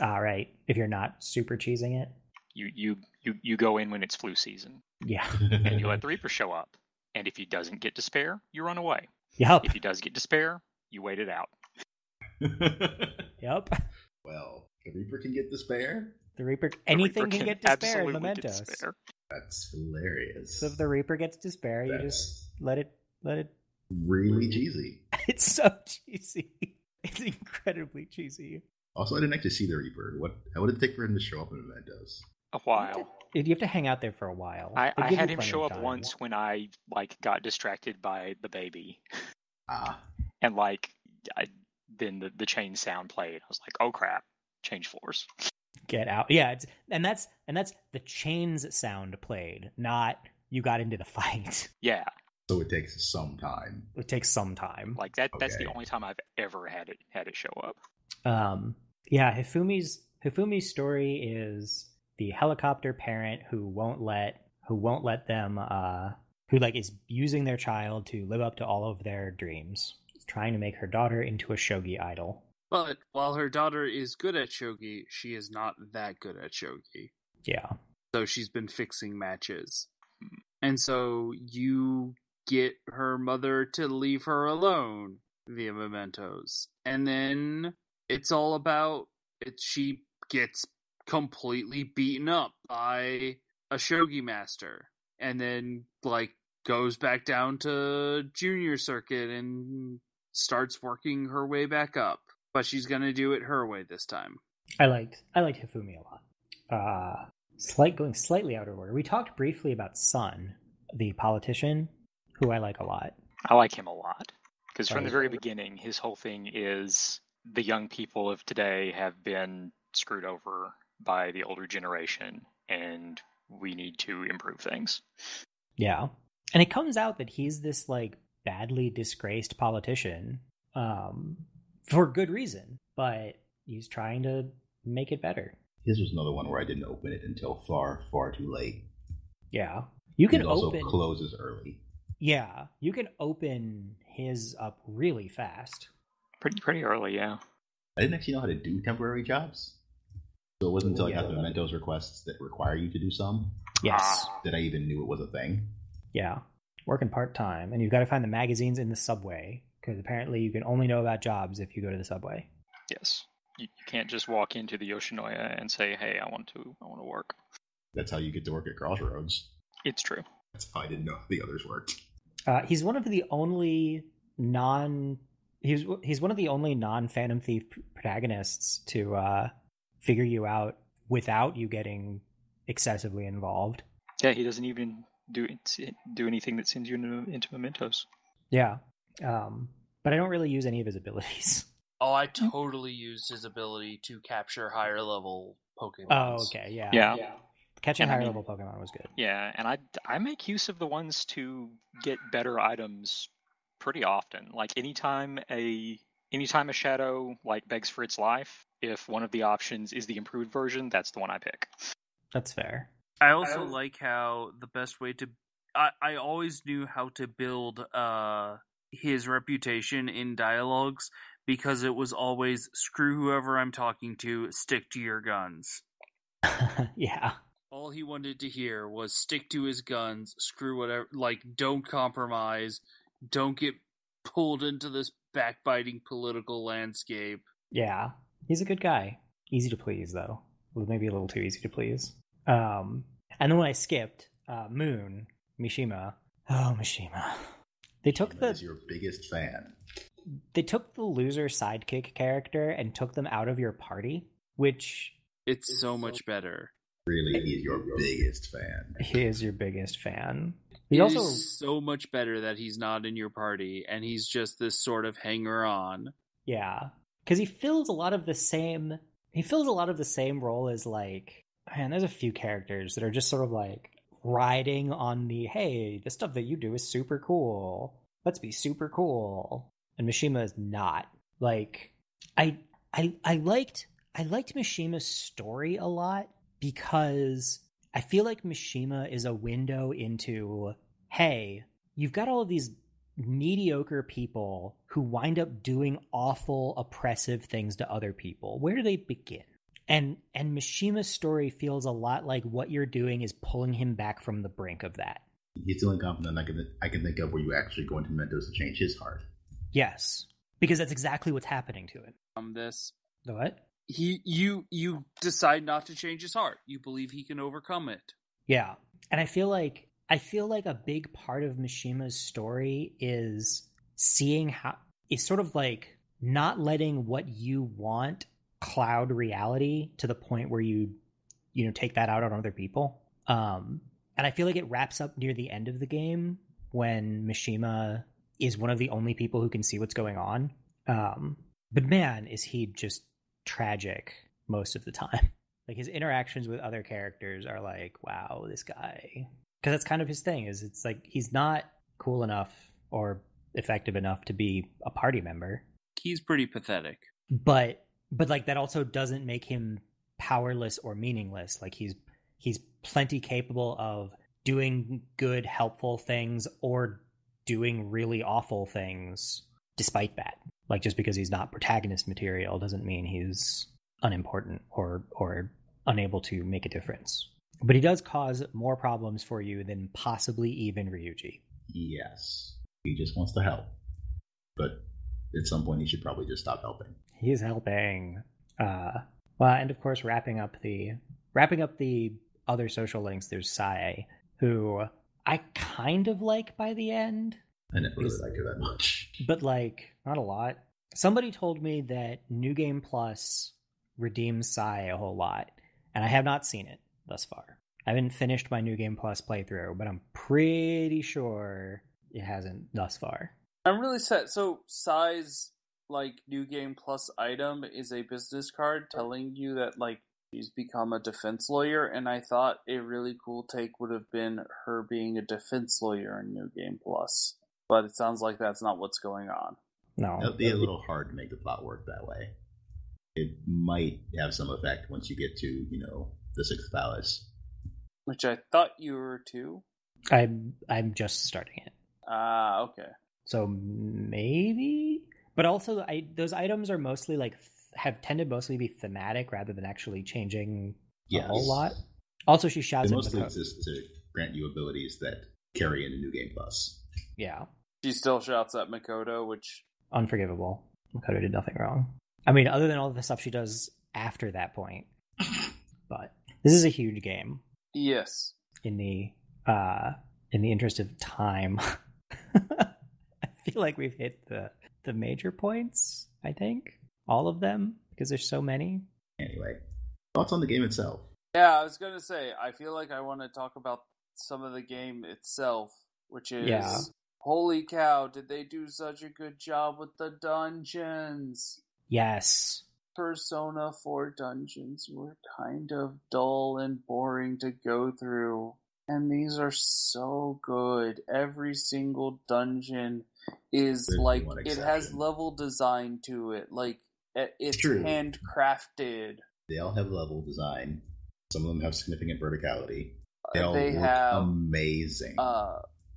Right. If you're not super cheesing it, you go in when it's flu season. Yeah. And you let the Reaper show up. And if he doesn't get despair, you run away. Yep. If he does get despair, you wait it out. Yep. Well, the Reaper can get despair? Anything can get despair in absolutely Mementos. get despair. That's hilarious. So if the Reaper gets despair, you just let it. Really cheesy. It's so cheesy. It's incredibly cheesy. Also, I didn't actually see the Reaper. How would it take for him to show up in Mementos? A while. You have to hang out there for a while. I had him show up once when I got distracted by the baby. And then the chain sound played. I was like, oh crap, change floors. Get out. Yeah, and that's the chains sound played, not you got into the fight. Yeah. So it takes some time. It takes some time. Like that. Okay. That's the only time I've ever had it show up. Yeah, Hifumi's Hifumi's story is the helicopter parent who won't let them who like is using their child to live up to all of their dreams. She's trying to make her daughter into a shogi idol. But while her daughter is good at shogi, she is not that good at shogi. Yeah. So she's been fixing matches. And so you get her mother to leave her alone via mementos. And then it's all about it. She gets completely beaten up by a shogi master. And then, like, goes back down to junior circuit and starts working her way back up. But she's gonna do it her way this time. I liked Hifumi a lot. Going slightly out of order. We talked briefly about Sun, the politician, who I like a lot. I like him a lot. Because from the very beginning, his whole thing is the young people of today have been screwed over by the older generation, and we need to improve things. Yeah. And it comes out that he's this, like, badly disgraced politician, for good reason, but he's trying to make it better. His was another one where I didn't open it until far, far too late. Yeah. You can also open... closes early. Yeah. You can open his up really fast. Pretty early, yeah. I didn't actually know how to do temporary jobs. So it wasn't until I got the mementos requests that require you to do some. Yes. That I even knew it was a thing. Yeah. Working part-time. And you've got to find the magazines in the subway, because apparently you can only know about jobs if you go to the subway. Yes. You can't just walk into the Yoshinoya and say, hey, I want to work. That's how you get to work at Crossroads. It's true. That's how I didn't know the others worked. He's one of the only he's one of the only non-Phantom Thief protagonists to figure you out without you getting excessively involved. Yeah, he doesn't even do anything that sends you into mementos. Yeah. But I don't really use any of his abilities. Oh, I totally used his ability to capture higher level Pokemon. Oh, okay, yeah. Catching higher level Pokemon was good. Yeah, and I make use of the ones to get better items pretty often. Like anytime a shadow like begs for its life, if one of the options is the improved version, that's the one I pick. That's fair. I also like how the best way to... I always knew how to build his reputation in dialogues, because it was always, screw whoever I'm talking to, stick to your guns. Yeah. All he wanted to hear was stick to his guns, screw whatever, like, don't compromise, don't get pulled into this backbiting political landscape. Yeah. He's a good guy. Easy to please, though. Well, maybe a little too easy to please. And then when I skipped, Moon, Mishima. Oh, Mishima. They took Is your biggest fan. They took the loser sidekick character and took them out of your party, which... It's so much better. Really, he's your biggest fan. He is your biggest fan. It is so much better that he's not in your party, and he's just this sort of hanger-on. Yeah. Because he fills a lot of the same role as, like... Man, there's a few characters that are just sort of, like, riding on the, hey, the stuff that you do is super cool. Let's be super cool. And Mishima is not. Like, I liked Mishima's story a lot, because I feel like Mishima is a window into, hey, you've got all of these mediocre people who wind up doing awful, oppressive things to other people. Where do they begin? And Mishima's story feels a lot like what you're doing is pulling him back from the brink of that. He's the only confident I can think of where you actually go into Mentos to change his heart. Yes, because that's exactly what's happening to him. The what? You decide not to change his heart. You believe he can overcome it. Yeah, and I feel like a big part of Mishima's story is sort of like not letting what you want cloud reality to the point where you take that out on other people. And I feel like it wraps up near the end of the game when Mishima is one of the only people who can see what's going on. But man, is he just tragic most of the time. Like, his interactions with other characters are like, wow, this guy. Because that's kind of his thing, is it's like he's not cool enough or effective enough to be a party member. He's pretty pathetic. But like, that also doesn't make him powerless or meaningless. Like he's plenty capable of doing good, helpful things or doing really awful things despite that. Like just because he's not protagonist material doesn't mean he's unimportant or unable to make a difference. But he does cause more problems for you than possibly even Ryuji. Yes. He just wants to help. But at some point he should probably just stop helping. He's helping. And of course wrapping up the other social links, there's Sae, who I kind of like by the end. I never really liked her that much. But like, not a lot. Somebody told me that New Game Plus redeems Sae a whole lot, and I have not seen it thus far. I haven't finished my New Game Plus playthrough, but I'm pretty sure it hasn't thus far. I'm really sad. So Sae's like New Game Plus item is a business card telling you that like she's become a defense lawyer, and I thought a really cool take would have been her being a defense lawyer in New Game Plus. But it sounds like that's not what's going on. No. It'll be a little hard to make the plot work that way. It might have some effect once you get to, the Sixth Palace. Which I thought you were too. I'm just starting it. Okay. So maybe? But also, those items are mostly like, have tended mostly to be thematic rather than actually changing a whole lot. Also, she shouts they at mostly Makoto. exist to grant you abilities that carry into New Game Plus. Yeah. She still shouts at Makoto, which... Unforgivable. Makoto did nothing wrong. I mean, other than all the stuff she does after that point. But this is a huge game. Yes. In the interest of time, I feel like we've hit the major points, I think. All of them, because there's so many. Anyway, thoughts on the game itself? Yeah, I was going to say, I feel like I want to talk about some of the game itself, which is... Holy cow, did they do such a good job with the dungeons? Yes. Persona 4 dungeons were kind of dull and boring to go through. And these are so good. Every single dungeon is There's like, one it exception. has level design to it. Like, it's True. handcrafted. They all have level design. Some of them have significant verticality. They all They look have, amazing.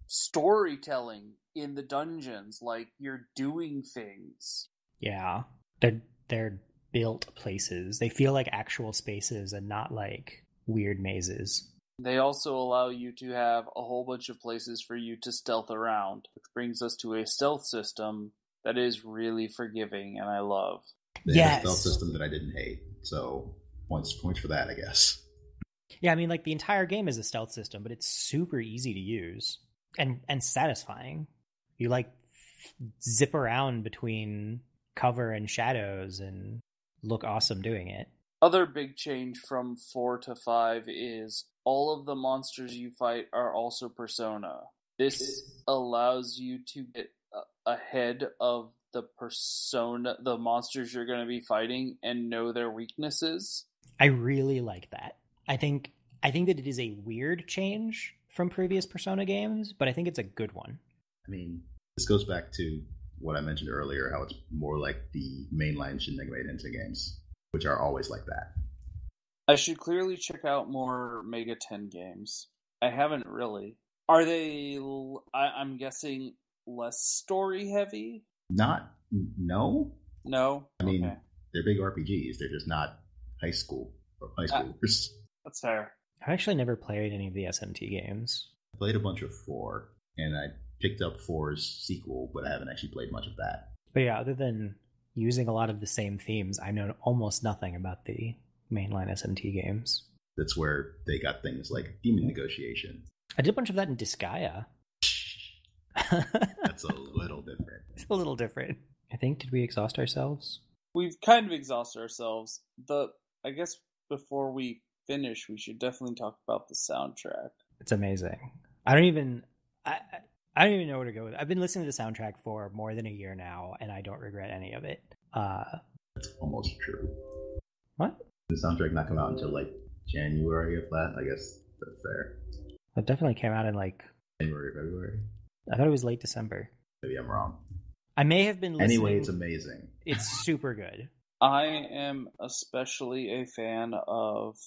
Storytelling in the dungeons, like you're doing things. Yeah. They're built places. They feel like actual spaces and not like weird mazes. They also allow you to have a whole bunch of places for you to stealth around, which brings us to a stealth system that is really forgiving and I love. They have a stealth system that I didn't hate, so points for that, I guess. Yeah, I mean, like the entire game is a stealth system, but it's super easy to use. And satisfying. You like zip around between cover and shadows and look awesome doing it. Other big change from 4 to 5 is all of the monsters you fight are also persona. This allows you to get ahead of the monsters you're going to be fighting and know their weaknesses. I really like that. I think that it is a weird change from previous Persona games, but I think it's a good one. I mean, this goes back to what I mentioned earlier, how it's more like the mainline Shin Megami Tensei games, which are always like that. I should clearly check out more Mega 10 games. I haven't really. Are they, I'm guessing, less story heavy? No. No? I mean, okay. They're big RPGs. They're just not high schoolers. That's fair. I've actually never played any of the SMT games. I played a bunch of 4, and I picked up 4's sequel, but I haven't actually played much of that. But yeah, other than using a lot of the same themes, I know almost nothing about the mainline SMT games. That's where they got things like Demon Negotiation. I did a bunch of that in Disgaea. That's a little different. It's a little different. I think, did we exhaust ourselves? We've kind of exhausted ourselves. I guess before we finish, we should definitely talk about the soundtrack. It's amazing. I don't even know where to go with it. I've been listening to the soundtrack for more than a year now, and I don't regret any of it. That's almost true. What? The soundtrack not come out until like January of that. I guess that's fair. It definitely came out in like January, February. I thought it was late December. Maybe I'm wrong. I may have been listening. Anyway, it's amazing. It's super good. I am especially a fan of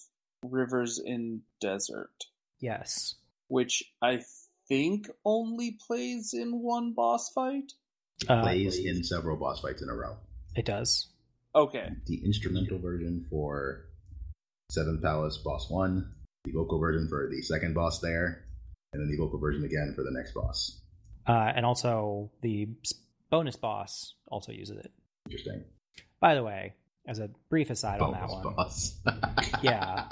Rivers in Desert. Yes. Which I think only plays in one boss fight? It plays in several boss fights in a row. It does. Okay. The instrumental version for 7th Palace Boss 1, the vocal version for the second boss there, and then the vocal version again for the next boss. And also the bonus boss also uses it. Interesting. By the way, as a brief aside on that one. Boss. Yeah.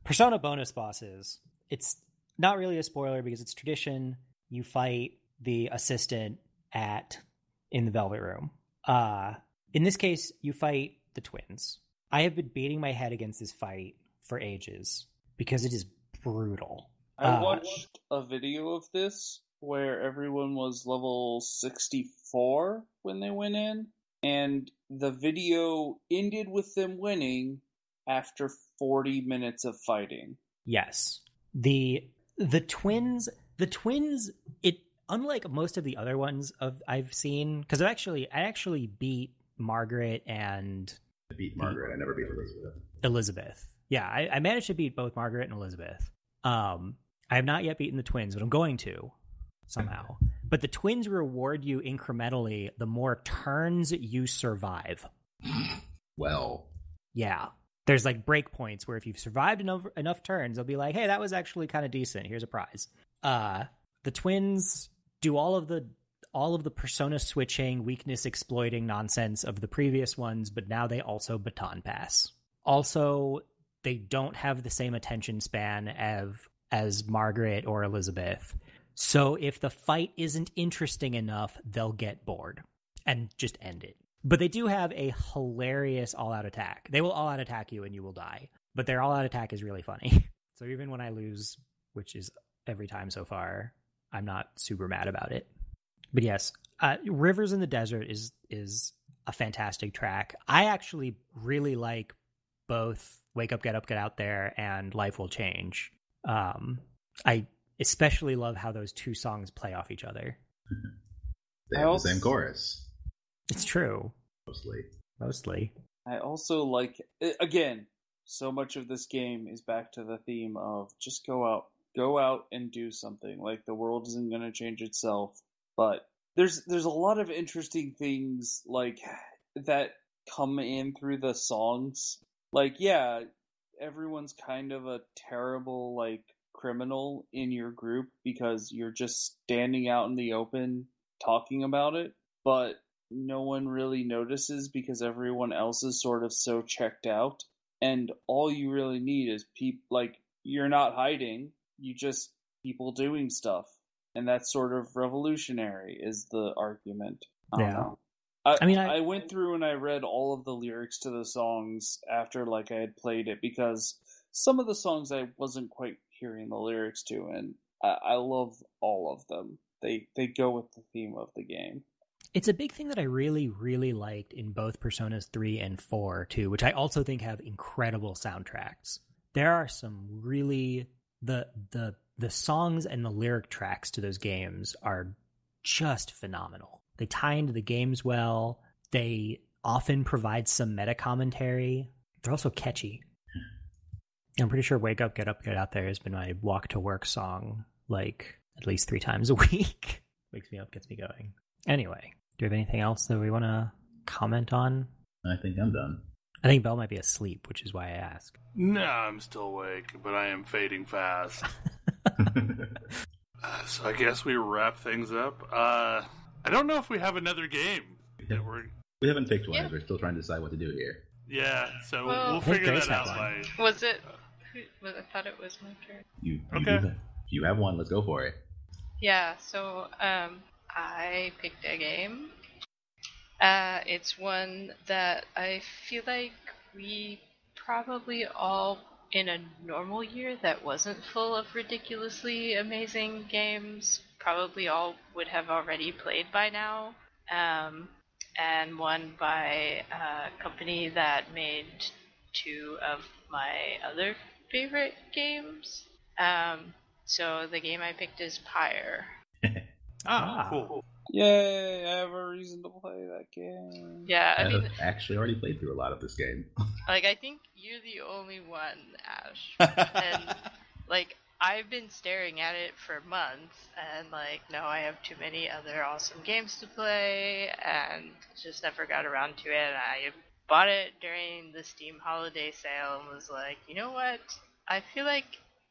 Persona bonus bosses. It's not really a spoiler because it's tradition. You fight the assistant in the Velvet Room. In this case, you fight the twins. I have been beating my head against this fight for ages because it is brutal. I watched a video of this where everyone was level 64 when they went in, and the video ended with them winning after 40 minutes of fighting. Yes. The twins, it, unlike most of the other ones I've seen, because I actually beat Margaret and... I beat Margaret, I never beat Elizabeth. Yeah, I managed to beat both Margaret and Elizabeth. I have not yet beaten the twins, but I'm going to, somehow. But the twins reward you incrementally the more turns you survive. Well. Yeah. There's like breakpoints where if you've survived enough turns, they'll be like, hey, that was actually kind of decent. Here's a prize. The twins do all of the persona switching, weakness exploiting nonsense of the previous ones, but now they also baton pass. Also, they don't have the same attention span as Margaret or Elizabeth. So if the fight isn't interesting enough, they'll get bored and just end it. But they do have a hilarious all-out attack. They will all-out attack you and you will die. But their all-out attack is really funny. So even when I lose, which is every time so far, I'm not super mad about it. But yes, Rivers in the Desert is a fantastic track. I actually really like both Wake Up, Get Up, Get Out There and Life Will Change. I especially love how those two songs play off each other. They have the same chorus. It's true. Mostly. I also like, again, so much of this game is back to the theme of just go out and do something. Like, the world isn't going to change itself, but there's a lot of interesting things like that come in through the songs. Like, yeah, everyone's kind of a terrible like criminal in your group because you're just standing out in the open talking about it, but no one really notices because everyone else is sort of so checked out, and all you really need is you're not hiding, you just people doing stuff, and that's sort of revolutionary is the argument. I don't know. I went through and I read all of the lyrics to the songs after I had played it because some of the songs I wasn't quite hearing the lyrics to, and I love all of them. They go with the theme of the game. It's a big thing that I really, really liked in both Personas 3 and 4, too, which I also think have incredible soundtracks. There are some really... The songs and the lyric tracks to those games are just phenomenal. They tie into the games well. They often provide some meta commentary. They're also catchy. I'm pretty sure Wake Up, Get Up, Get Out There has been my walk to work song at least 3 times a week. Wakes me up, gets me going. Anyway, do you have anything else that we want to comment on? I think I'm done. I think Belle might be asleep, which is why I asked. No, I'm still awake, but I am fading fast. So I guess we wrap things up. I don't know if we have another game. We haven't picked one. Yeah. We're still trying to decide what to do here. Yeah, so we'll figure that out. Was it? I thought it was my turn. You have one. Let's go for it. Yeah. So I picked a game. It's one that I feel like we probably all, in a normal year that wasn't full of ridiculously amazing games, probably all would have already played by now. And one by a company that made 2 of my other favorite games. So the game I picked is Pyre. Cool. Yay, I have a reason to play that game. Yeah, I mean, I've actually already played through a lot of this game. like, I think you're the only one, Ash. And, like, I've been staring at it for months, and, like, no, I have too many other awesome games to play, and just never got around to it. I bought it during the Steam holiday sale and was like, you know what? I feel like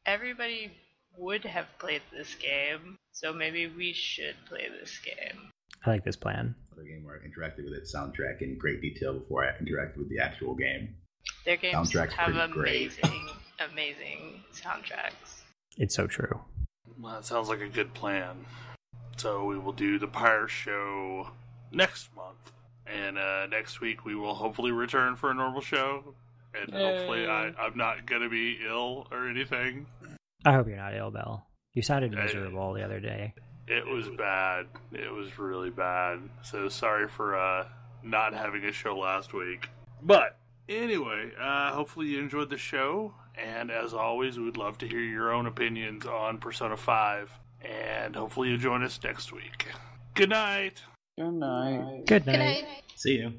everybody would have played this game, so maybe we should play this game. I like this plan. Another game where I interacted with its soundtrack in great detail before I interacted with the actual game. Their games Soundtrack's have pretty great. amazing soundtracks. It's so true. Well, that sounds like a good plan. So we will do the Pyre show next month. And next week we will hopefully return for a normal show. And hopefully I'm not going to be ill or anything. I hope you're not ill, Bell. You sounded miserable the other day. It was bad. It was really bad. So sorry for not having a show last week. But anyway, hopefully you enjoyed the show. And as always, we'd love to hear your own opinions on Persona 5. And hopefully you'll join us next week. Good night. Good night. Good night. See you.